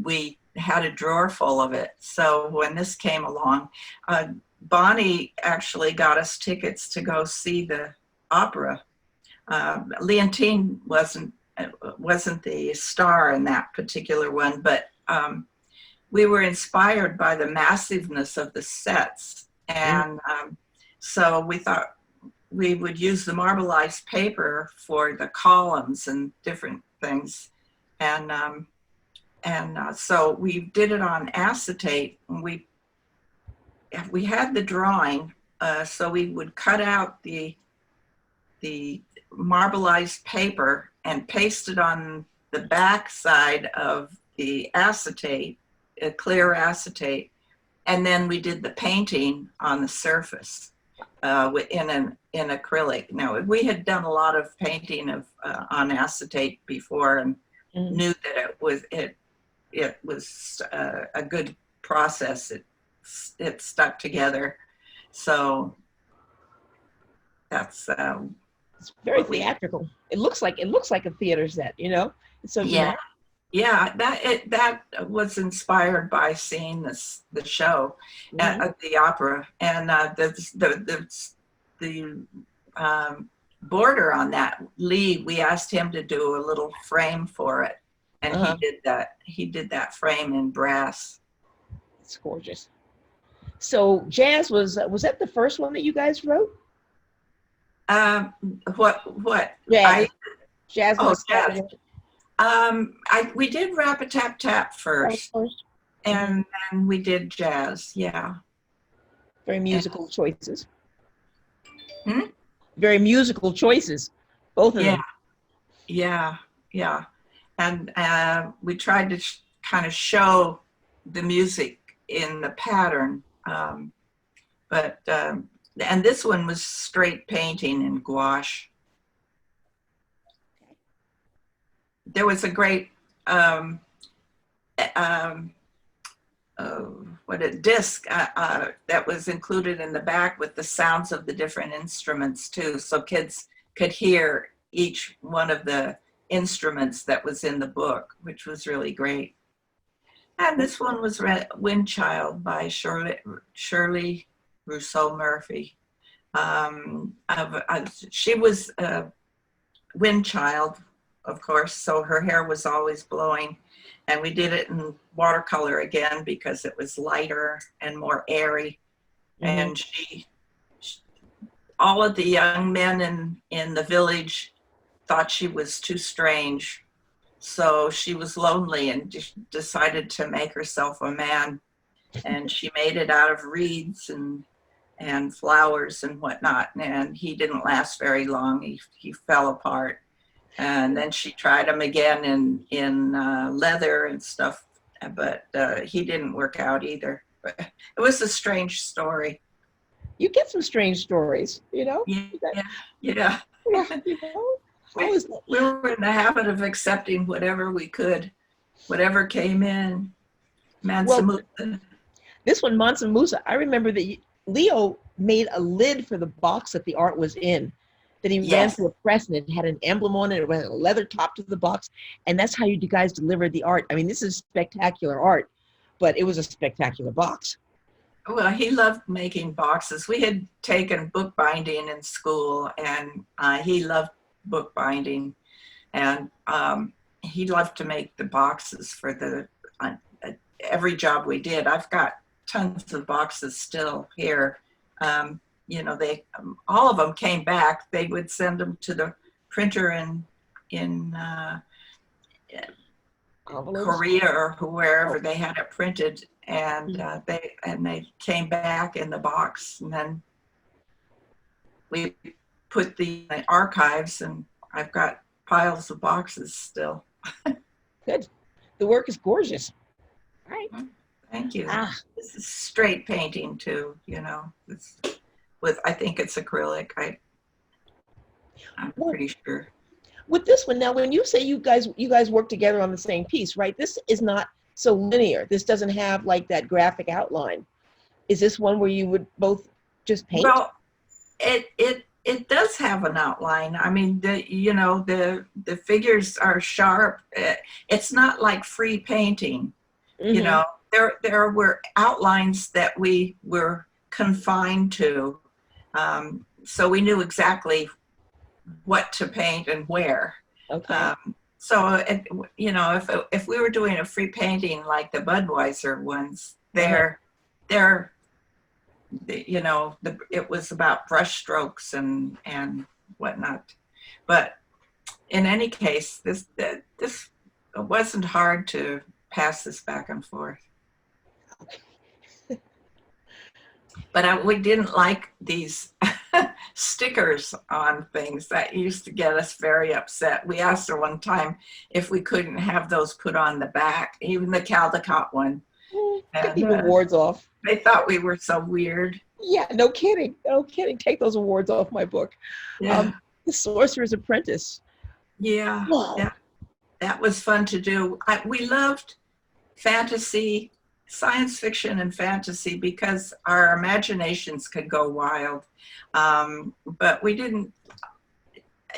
we had a drawer full of it. So when this came along, Bonnie actually got us tickets to go see the opera. Leontine wasn't the star in that particular one, but we were inspired by the massiveness of the sets. And so we thought we would use the marbleized paper for the columns and different things. And so we did it on acetate. And we had the drawing, so we would cut out the marbleized paper and paste it on the back side of the acetate, a clear acetate, and then we did the painting on the surface in acrylic. Now, we had done a lot of painting on acetate before and knew that it was a good process. It stuck together. So that's it's very theatrical. It looks like a theater set, It's so dramatic. Yeah, that was inspired by seeing the show at the opera, and the border on that, Lee, we asked him to do a little frame for it, and he did that. He did that frame in brass. It's gorgeous. So Jazz was that the first one that you guys wrote? What? Jazz. Jazz. Jazz. We did Rap-a-Tap-Tap first, and then we did Jazz. Yeah. Very musical choices. Very musical choices, both of them. Yeah. And we tried to kind of show the music in the pattern. And this one was straight painting in gouache. There was a great disc that was included in the back with the sounds of the different instruments too, so kids could hear each one of the instruments that was in the book, which was really great. And this one was Wind Child by Shirley Russo Murphy. She was a wind child, of course, so her hair was always blowing. And we did it in watercolor again because it was lighter and more airy. Mm-hmm. And all of the young men in the village thought she was too strange. So she was lonely and decided to make herself a man. And she made it out of reeds and flowers and whatnot. And he didn't last very long. He fell apart. And then she tried him again in leather and stuff, but he didn't work out either. But it was a strange story. You get some strange stories, you know? Yeah. You know? We were in the habit of accepting whatever we could, whatever came in. Mansa Musa. This one, Mansa Musa, I remember that Leo made a lid for the box that the art was in. That he ran through a press and it had an emblem on it. It had a leather top to the box. And that's how you guys delivered the art. I mean, this is spectacular art, but it was a spectacular box. Well, he loved making boxes. We had taken bookbinding in school, and he loved bookbinding. And he loved to make the boxes for every job we did. I've got tons of boxes still here. You know, all of them came back. They would send them to the printer in Korea or wherever they had it printed, and they came back in the box. And then we put the archives, and I've got piles of boxes still. Good. The work is gorgeous. All right. Thank you. This is straight painting too. You know. I think it's acrylic. I'm pretty sure. With this one now, when you say you guys work together on the same piece, right? This is not so linear. This doesn't have like that graphic outline. Is this one where you would both just paint? Well, it does have an outline. I mean, the figures are sharp. It's not like free painting. Mm-hmm. You know, there were outlines that we were confined to. So we knew exactly what to paint and where. Okay. If we were doing a free painting like the Budweiser ones, it was about brush strokes and whatnot. But in any case, this it wasn't hard to pass this back and forth. But we didn't like these stickers on things. That used to get us very upset. We asked her one time if we couldn't have those put on the back, even the Caldecott one. Take the awards off. They thought we were so weird. Yeah, no kidding. No kidding. Take those awards off my book. Yeah. The Sorcerer's Apprentice. Yeah. Wow. That was fun to do. We loved fantasy, science fiction and fantasy, because our imaginations could go wild. But we didn't,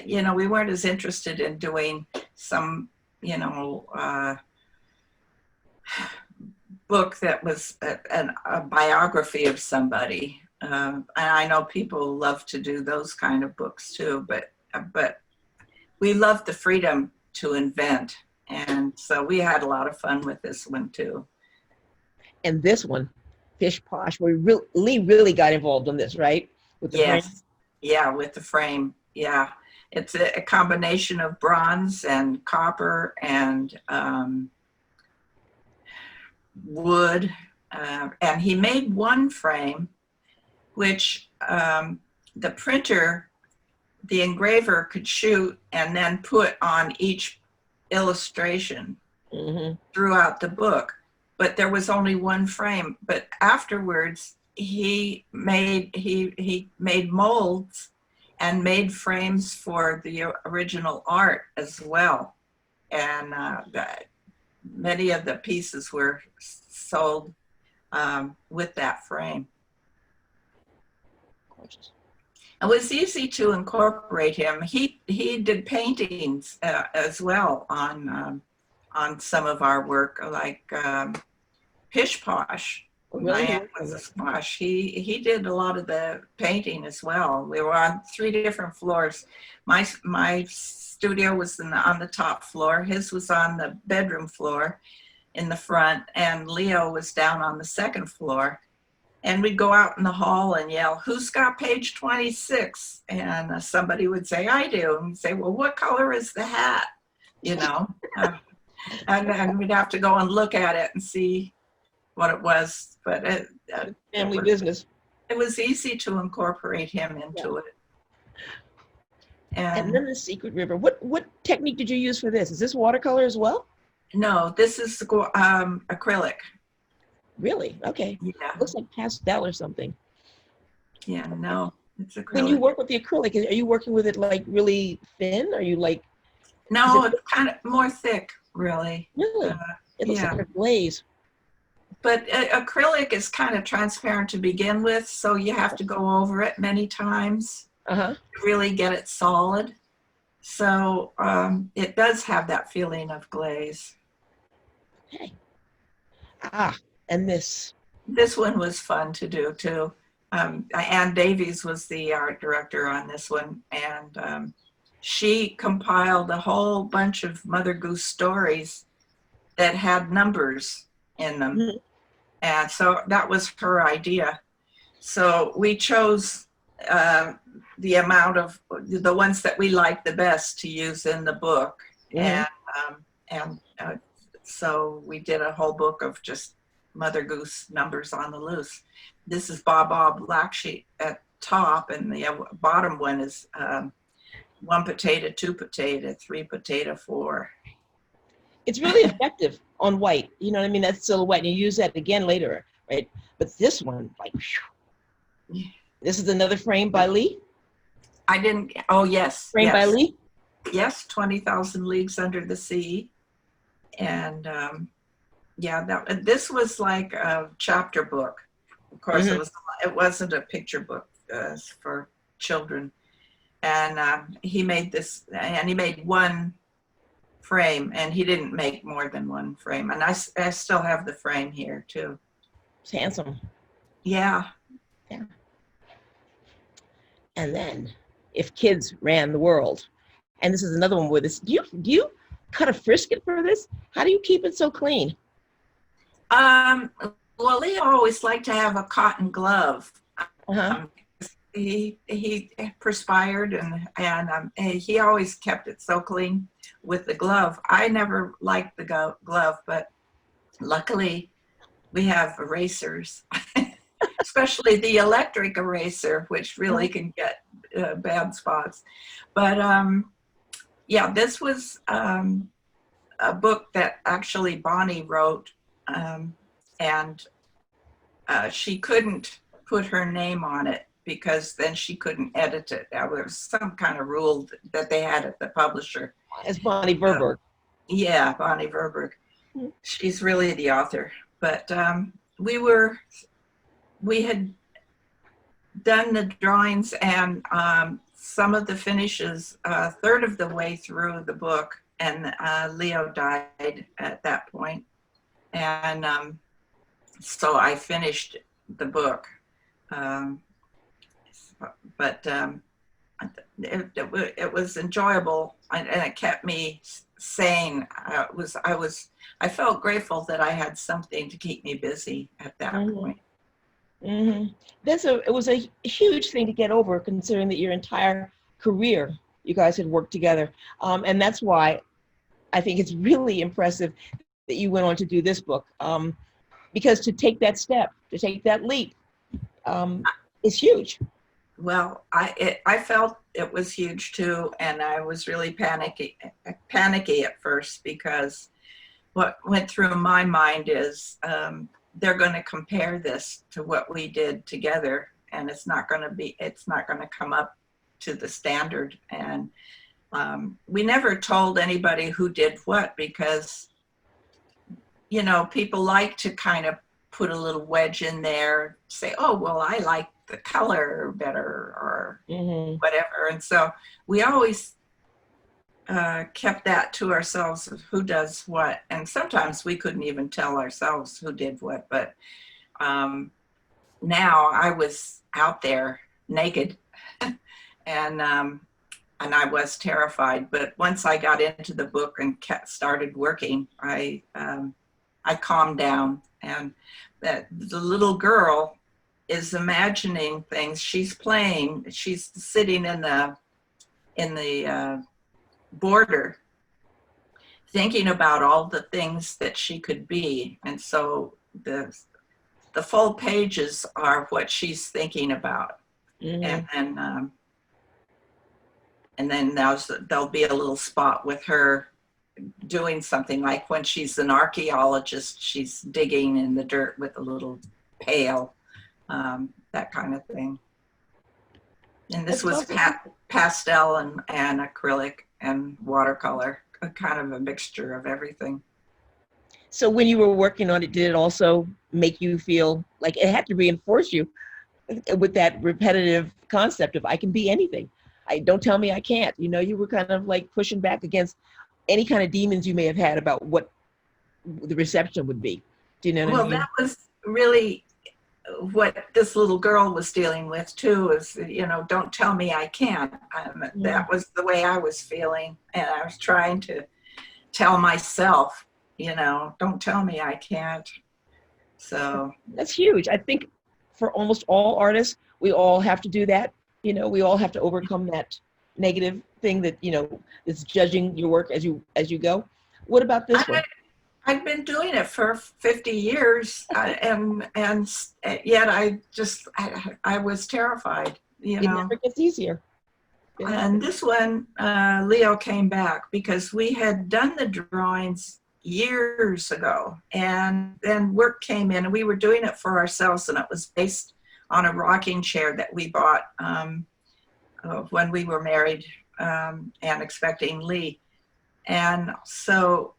we weren't as interested in doing some, book that was a biography of somebody. And I know people love to do those kind of books too, but we loved the freedom to invent. And so we had a lot of fun with this one too. And this one, Pish Posh, we really got involved in this, right? With the frame? Yeah, with the frame. Yeah, it's a combination of bronze and copper and wood. And he made one frame, which the printer, the engraver could shoot and then put on each illustration. throughout the book, but there was only one frame. But afterwards, he made molds and made frames for the original art as well. And many of the pieces were sold with that frame. Gorgeous. It was easy to incorporate him. He did paintings as well on some of our work, like Pish Posh. Really? Diane was a squash. He did a lot of the painting as well. We were on 3 different floors. My studio was on the top floor. His was on the bedroom floor in the front, and Leo was down on the 2nd floor. And we'd go out in the hall and yell, "Who's got page 26?" And somebody would say, "I do." And we'd say, "Well, what color is the hat?" You know, and we'd have to go and look at it and see what it was. But family business. It was easy to incorporate him into it. And then the Secret River. What technique did you use for this? Is this watercolor as well? No, this is acrylic. Really? Okay. Yeah. Looks like pastel or something. Yeah, no, it's acrylic. When you work with the acrylic, are you working with it like really thin? Are you like? No, it's kind of more thick, really. Really? It looks like a glaze. But acrylic is kind of transparent to begin with, so you have to go over it many times to really get it solid. So it does have that feeling of glaze. Okay. And this one was fun to do too. Ann Davies was the art director on this one, and she compiled a whole bunch of Mother Goose stories that had numbers in them. And so that was her idea. So we chose the amount of the ones that we liked the best to use in the book. And so we did a whole book of just Mother Goose numbers on the loose. This is Baa Black Sheep at top, and the bottom one is 1 potato, 2 potato, 3 potato, 4. It's really effective on white. You know what I mean? That silhouette, and you use that again later, right? But this one, like, whew. This is another frame by Lee? I didn't, oh yes. Frame by Lee? Yes, 20,000 Leagues Under the Sea. And this was like a chapter book. Of course, it wasn't a picture book for children. And he made this, and he made 1 frame, and he didn't make more than 1 frame. And I still have the frame here too. It's handsome. Yeah. And then, If Kids Ran the World. And this is another one with this. Do you cut a frisket for this? How do you keep it so clean? Well, Leo always liked to have a cotton glove. He perspired, and he always kept it so clean with the glove. I never liked the glove, but luckily we have erasers, especially the electric eraser, which really can get bad spots. But yeah, this was a book that actually Bonnie wrote, and she couldn't put her name on it because then she couldn't edit it. There was some kind of rule that they had at the publisher. It's Bonnie Verberg. Yeah, Bonnie Verberg. She's really the author. But we had done the drawings and some of the finishes a third of the way through the book, and Leo died at that point. And so I finished the book. But it was enjoyable, and it kept me sane. I felt grateful that I had something to keep me busy at that point. It was a huge thing to get over, considering that your entire career you guys had worked together, and that's why I think it's really impressive that you went on to do this book, because to take that step, to take that leap, is huge. Well, I felt it was huge too, and I was really panicky at first, because what went through my mind is they're going to compare this to what we did together, and it's not going to come up to the standard. And we never told anybody who did what, because, you know, people like to kind of put a little wedge in there, say, oh, well, I like the color better, or whatever. And so we always kept that to ourselves, of who does what. And sometimes we couldn't even tell ourselves who did what. But now I was out there naked and I was terrified. But once I got into the book and started working, I calmed down. And that the little girl is imagining things. She's playing. She's sitting in the border, thinking about all the things that she could be. And so the full pages are what she's thinking about. And then there'll be a little spot with her doing something, like when she's an archaeologist, she's digging in the dirt with a little pail, that kind of thing. And this was pastel and acrylic and watercolor, a kind of a mixture of everything. So when you were working on it, did it also make you feel like it had to reinforce you with that repetitive concept of I can be anything? Don't tell me I can't. You know, you were kind of like pushing back against any kind of demons you may have had about what the reception would be. Do you know what I mean? Well, that was really what this little girl was dealing with too, is, you know, don't tell me I can't. That was the way I was feeling. And I was trying to tell myself, you know, don't tell me I can't. So that's huge. I think for almost all artists, we all have to do that. You know, we all have to overcome that negative thing that, you know, is judging your work as you go. What about this one? I've been doing it for 50 years, and yet I was terrified. You know, it never gets easier. And this one, Leo came back because we had done the drawings years ago, and then work came in, and we were doing it for ourselves, and it was based on a rocking chair that we bought when we were married and expecting Lee. And so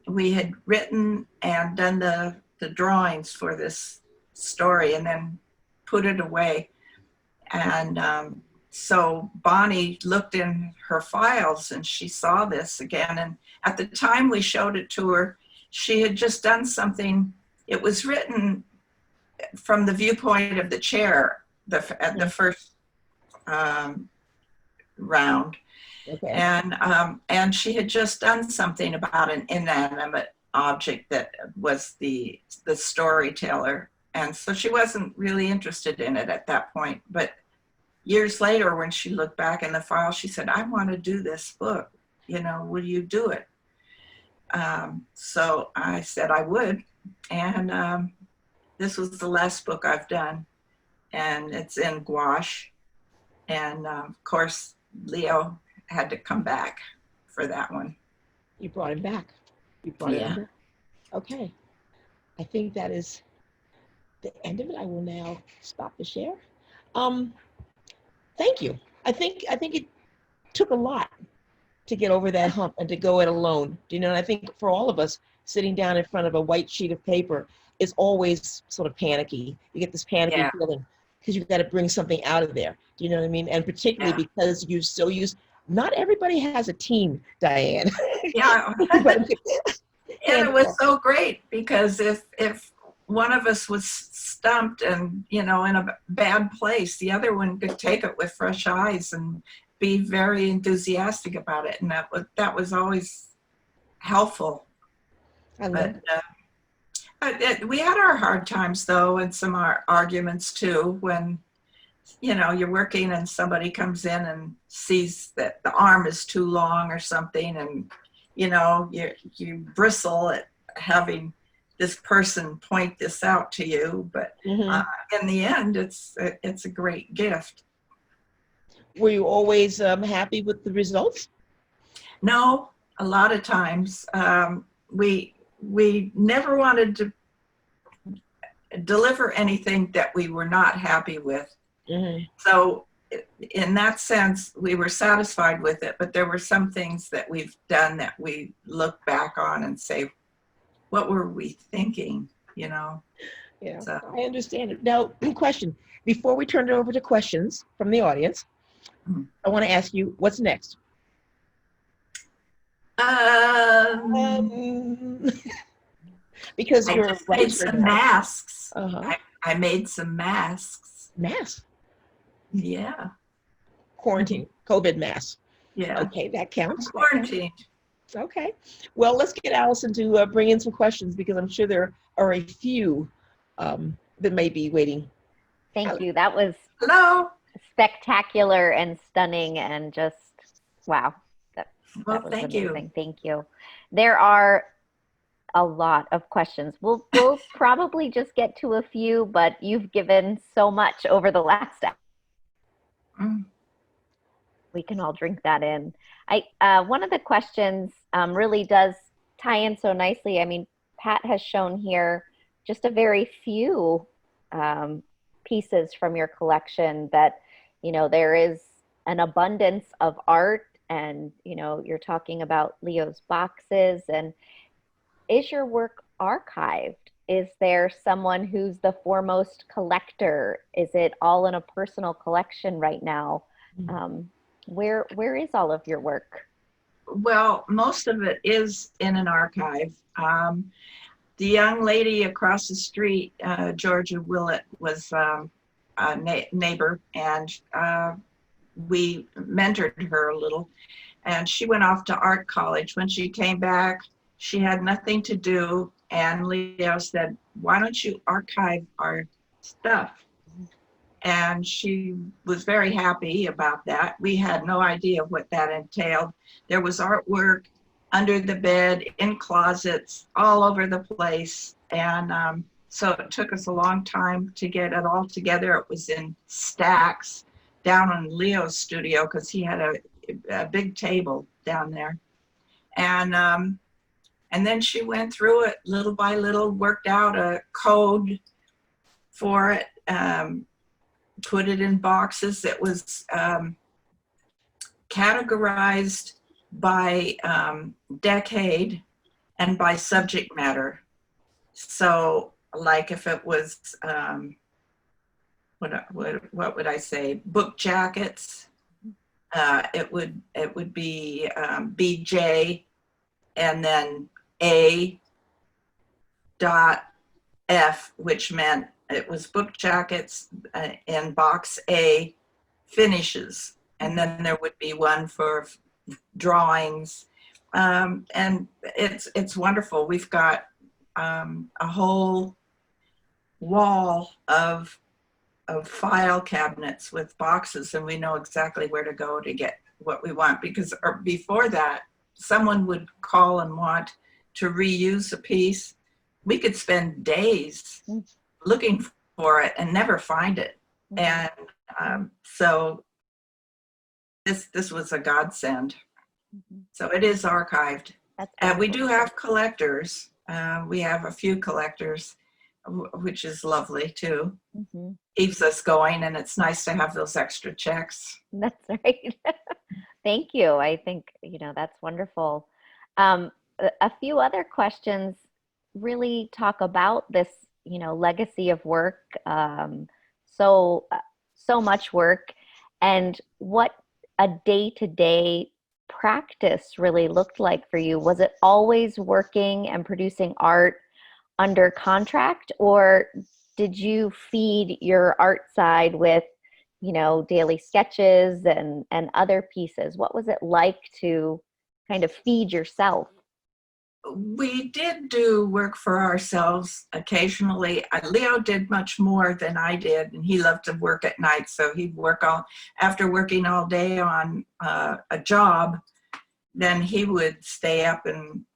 we had written and done the drawings for this story and then put it away. And so Bonnie looked in her files and she saw this again. And at the time we showed it to her, she had just done something. It was written from the viewpoint of the chair at the first round. Okay. And she had just done something about an inanimate object that was the storyteller. And so she wasn't really interested in it at that point. But years later, when she looked back in the file, she said, I want to do this book. You know, will you do it? So I said I would. And this was the last book I've done. And it's in gouache. And of course, Leo had to come back for that one. You brought him back. You brought him back. Okay. I think that is the end of it. I will now stop the share. Thank you. I think it took a lot to get over that hump and to go it alone. You know, and I think for all of us, sitting down in front of a white sheet of paper is always sort of panicky. You get this panicky feeling because you've got to bring something out of there. Do you know what I mean? And particularly because you're so used. Not everybody has a team, Diane. Yeah. And it was so great because if one of us was stumped and, you know, in a bad place, the other one could take it with fresh eyes and be very enthusiastic about it. And that was always helpful. But we had our hard times though, and some arguments too, when, you know, you're working and somebody comes in and sees that the arm is too long or something, and, you know, you bristle at having this person point this out to you. But in the end, it's a great gift. Were you always happy with the results? No, a lot of times. we never wanted to deliver anything that we were not happy with. Mm-hmm. So in that sense, we were satisfied with it, but there were some things that we've done that we look back on and say, what were we thinking, you know? Yeah, So. I understand it. Now, question, before we turn it over to questions from the audience, I want to ask you, what's next? Because I you're just a made writer some now. masks. Uh-huh. I made some masks. Masks. Yeah. Quarantine, COVID masks. Yeah. Okay, that counts. Quarantine. Okay. Well, let's get Allison to bring in some questions because I'm sure there are a few that may be waiting. Thank you. That was Hello. spectacular and stunning and just, wow. That Well, was thank amazing. you. Thank you. There are a lot of questions. We'll probably just get to a few, but you've given so much over the last hour. We can all drink that in. One of the questions really does tie in so nicely. I mean, Pat has shown here just a very few pieces from your collection that, you know, there is an abundance of art, and, you know, you're talking about Leo's boxes. And is your work archived? Is there someone who's the foremost collector? Is it all in a personal collection right now? Where is all of your work? Well, most of it is in an archive. The young lady across the street, Georgia Willett, was a neighbor, and we mentored her a little. And she went off to art college. When she came back, she had nothing to do. And Leo said, why don't you archive our stuff? And she was very happy about that. We had no idea what that entailed. There was artwork under the bed, in closets, all over the place. And so it took us a long time to get it all together. It was in stacks down in Leo's studio because he had a big table down there. And then she went through it little by little, worked out a code for it, put it in boxes. It was categorized by decade and by subject matter. So, like if it was, what would I say, book jackets, it would be BJ and then A.F, which meant it was book jackets, in box A, finishes. And then there would be one for drawings. And it's wonderful. We've got a whole wall of file cabinets with boxes, and we know exactly where to go to get what we want. Because before that, someone would call and want to reuse a piece. We could spend days looking for it and never find it. And so this was a godsend. So it is archived. And we do have collectors. We have a few collectors, which is lovely too. Keeps us going, and it's nice to have those extra checks. That's right. Thank you. I think, you know, that's wonderful. A few other questions really talk about this, you know, legacy of work, so much work, and what a day-to-day practice really looked like for you. Was it always working and producing art under contract, or did you feed your art side with, you know, daily sketches and other pieces? What was it like to kind of feed yourself? We did do work for ourselves occasionally. Leo did much more than I did, and he loved to work at night. So he'd work after working all day on a job, then he would stay up and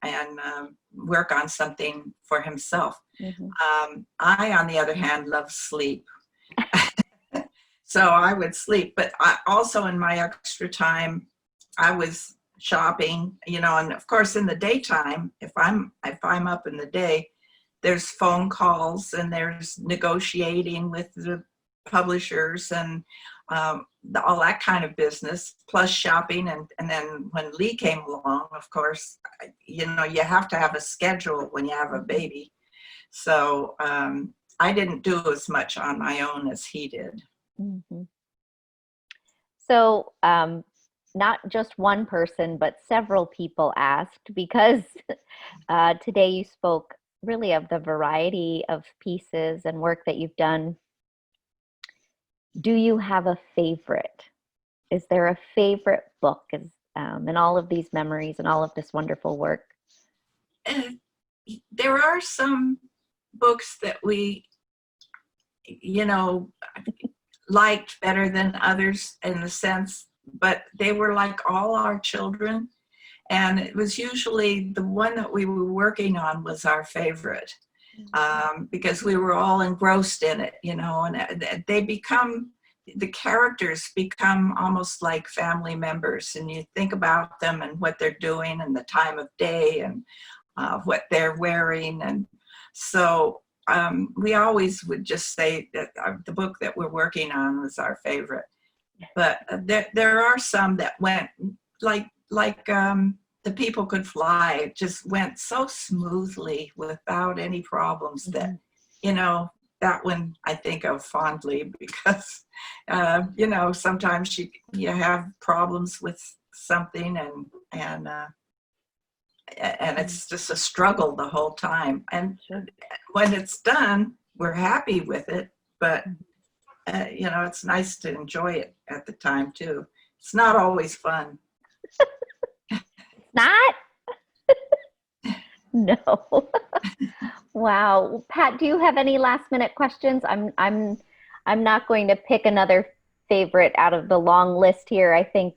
work on something for himself. I, on the other hand, love sleep. So I would sleep, but I also, in my extra time, I was shopping, and of course in the daytime, if I'm up in the day, there's phone calls and there's negotiating with the publishers and all that kind of business, plus shopping. And then when Lee came along, of course, you have to have a schedule when you have a baby. So I didn't do as much on my own as he did. Mm-hmm. So not just one person, but several people asked, because today you spoke really of the variety of pieces and work that you've done. Do you have a favorite? Is there a favorite book in all of these memories and all of this wonderful work? There are some books that we, liked better than others in the sense, but they were like all our children. And it was usually the one that we were working on was our favorite, because we were all engrossed in it, and the characters become almost like family members, and you think about them and what they're doing and the time of day and what they're wearing. And so we always would just say that the book that we're working on was our favorite. But there are some that went like The People Could Fly. It just went so smoothly without any problems that, that one I think of fondly because, sometimes you have problems with something and it's just a struggle the whole time. And when it's done, we're happy with it, but it's nice to enjoy it at the time too. It's not always fun. Not? No. Wow. Pat, do you have any last minute questions? I'm not going to pick another favorite out of the long list here. I think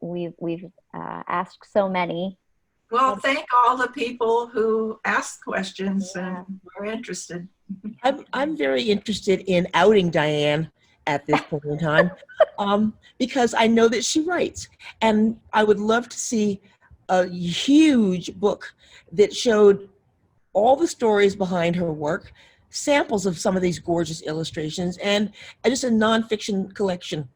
we've asked so many. Well, thank all the people who asked questions and were interested. I'm very interested in outing Diane at this point in time, because I know that she writes, and I would love to see a huge book that showed all the stories behind her work, samples of some of these gorgeous illustrations, and just a nonfiction collection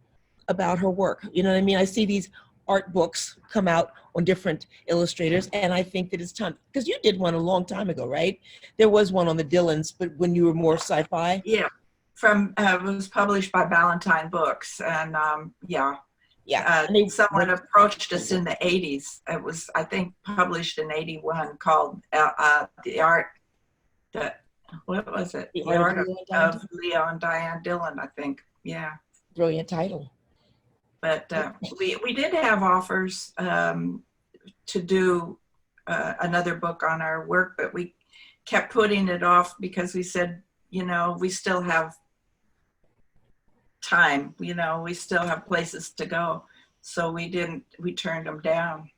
about her work. You know what I mean? I see these art books come out on different illustrators, and I think that it's time, because you did one a long time ago, right? There was one on the Dillons, but when you were more sci-fi. Yeah, it was published by Ballantine Books, and someone approached us in the 80s. It was, I think, published in 81, called The Art that, what was it? The Art of Leo and Diane Dillon, I think. Yeah. Brilliant title. But we did have offers to do another book on our work, but we kept putting it off because we said, we still have time, we still have places to go. So we turned them down.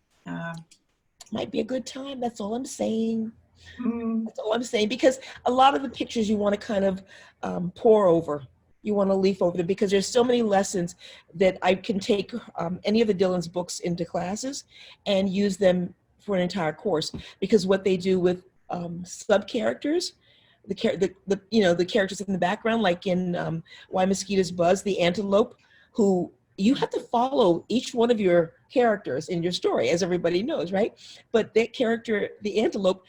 Might be a good time. That's all I'm saying. That's all I'm saying, because a lot of the pictures you want to kind of pour over. You want to leaf over them, because there's so many lessons that I can take any of the Dillon's books into classes and use them for an entire course, because what they do with sub characters, the characters in the background, like in Why Mosquitoes Buzz, the antelope, who you have to follow each one of your characters in your story, as everybody knows, right? But that character, the antelope,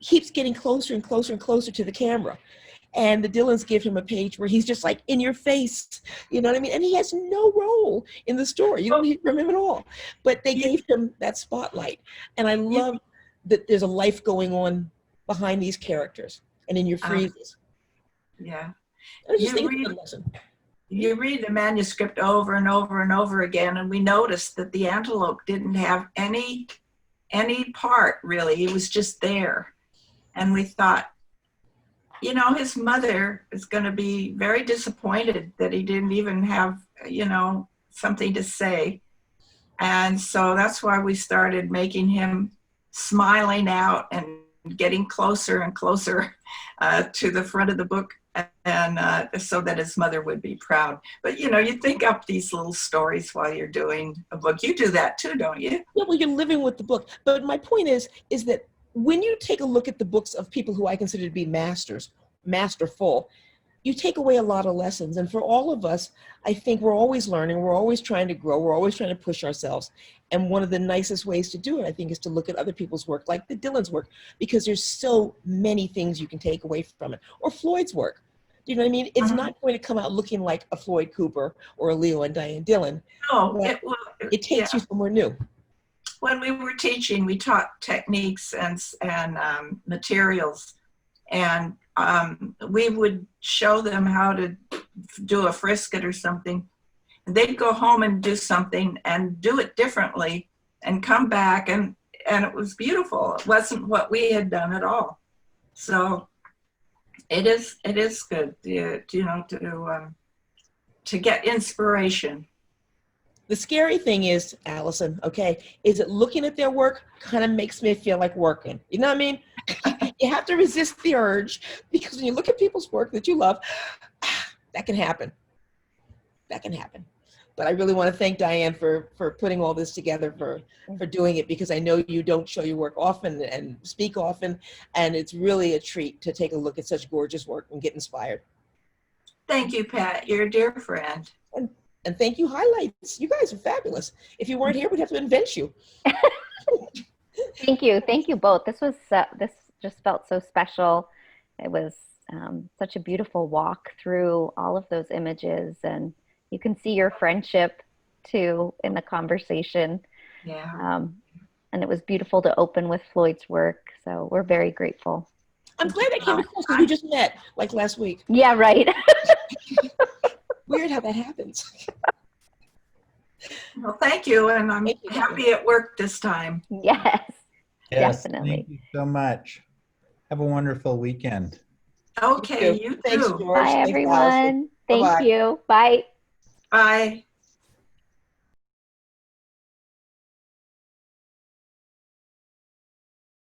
keeps getting closer and closer and closer to the camera. And the Dillons give him a page where he's just like in your face, you know what I mean? And he has no role in the story. You don't hear from him at all. But they gave him that spotlight. And I love that there's a life going on behind these characters and in your freezes. Yeah. I just think it's a lesson. You read the manuscript over and over and over again, and we noticed that the antelope didn't have any part, really. He was just there. And we thought, his mother is going to be very disappointed that he didn't even have, something to say. And so that's why we started making him smiling out and getting closer and closer to the front of the book and so that his mother would be proud. But you know, you think up these little stories while you're doing a book. You do that too, don't you? Yeah, well, you're living with the book. But my point is that when you take a look at the books of people who I consider to be masterful, you take away a lot of lessons. And for all of us, I think we're always learning, we're always trying to grow, we're always trying to push ourselves. And one of the nicest ways to do it, I think, is to look at other people's work, like the Dillon's work, because there's so many things you can take away from it. Or Floyd's work. Do you know what I mean? It's not going to come out looking like a Floyd Cooper or a Leo and Diane Dillon. No, it takes you somewhere new. When we were teaching, we taught techniques and materials, and we would show them how to do a frisket or something. And they'd go home and do something and do it differently and come back, and it was beautiful. It wasn't what we had done at all. So it is good, you know, to get inspiration. The scary thing is, Allison, okay, is that looking at their work kind of makes me feel like working. You know what I mean? You have to resist the urge, because when you look at people's work that you love, that can happen. That can happen. But I really want to thank Diane for putting all this together, for doing it, because I know you don't show your work often and speak often, and it's really a treat to take a look at such gorgeous work and get inspired. Thank you, Pat. You're a dear friend. And thank you, Highlights. You guys are fabulous. If you weren't here, we'd have to invent you. Thank you both. This just felt so special. It was such a beautiful walk through all of those images, and you can see your friendship too in the conversation. Yeah. And it was beautiful to open with Floyd's work. So we're very grateful. I'm glad I came across because we just met like last week. Yeah, right. Weird how that happens. Well, thank you, and I'm happy it worked this time. Yes, definitely. Thank you so much. Have a wonderful weekend. Okay, you too. Thanks, George. Bye, Thanks, everyone. Allison. Thank Bye-bye. you. Bye. Bye.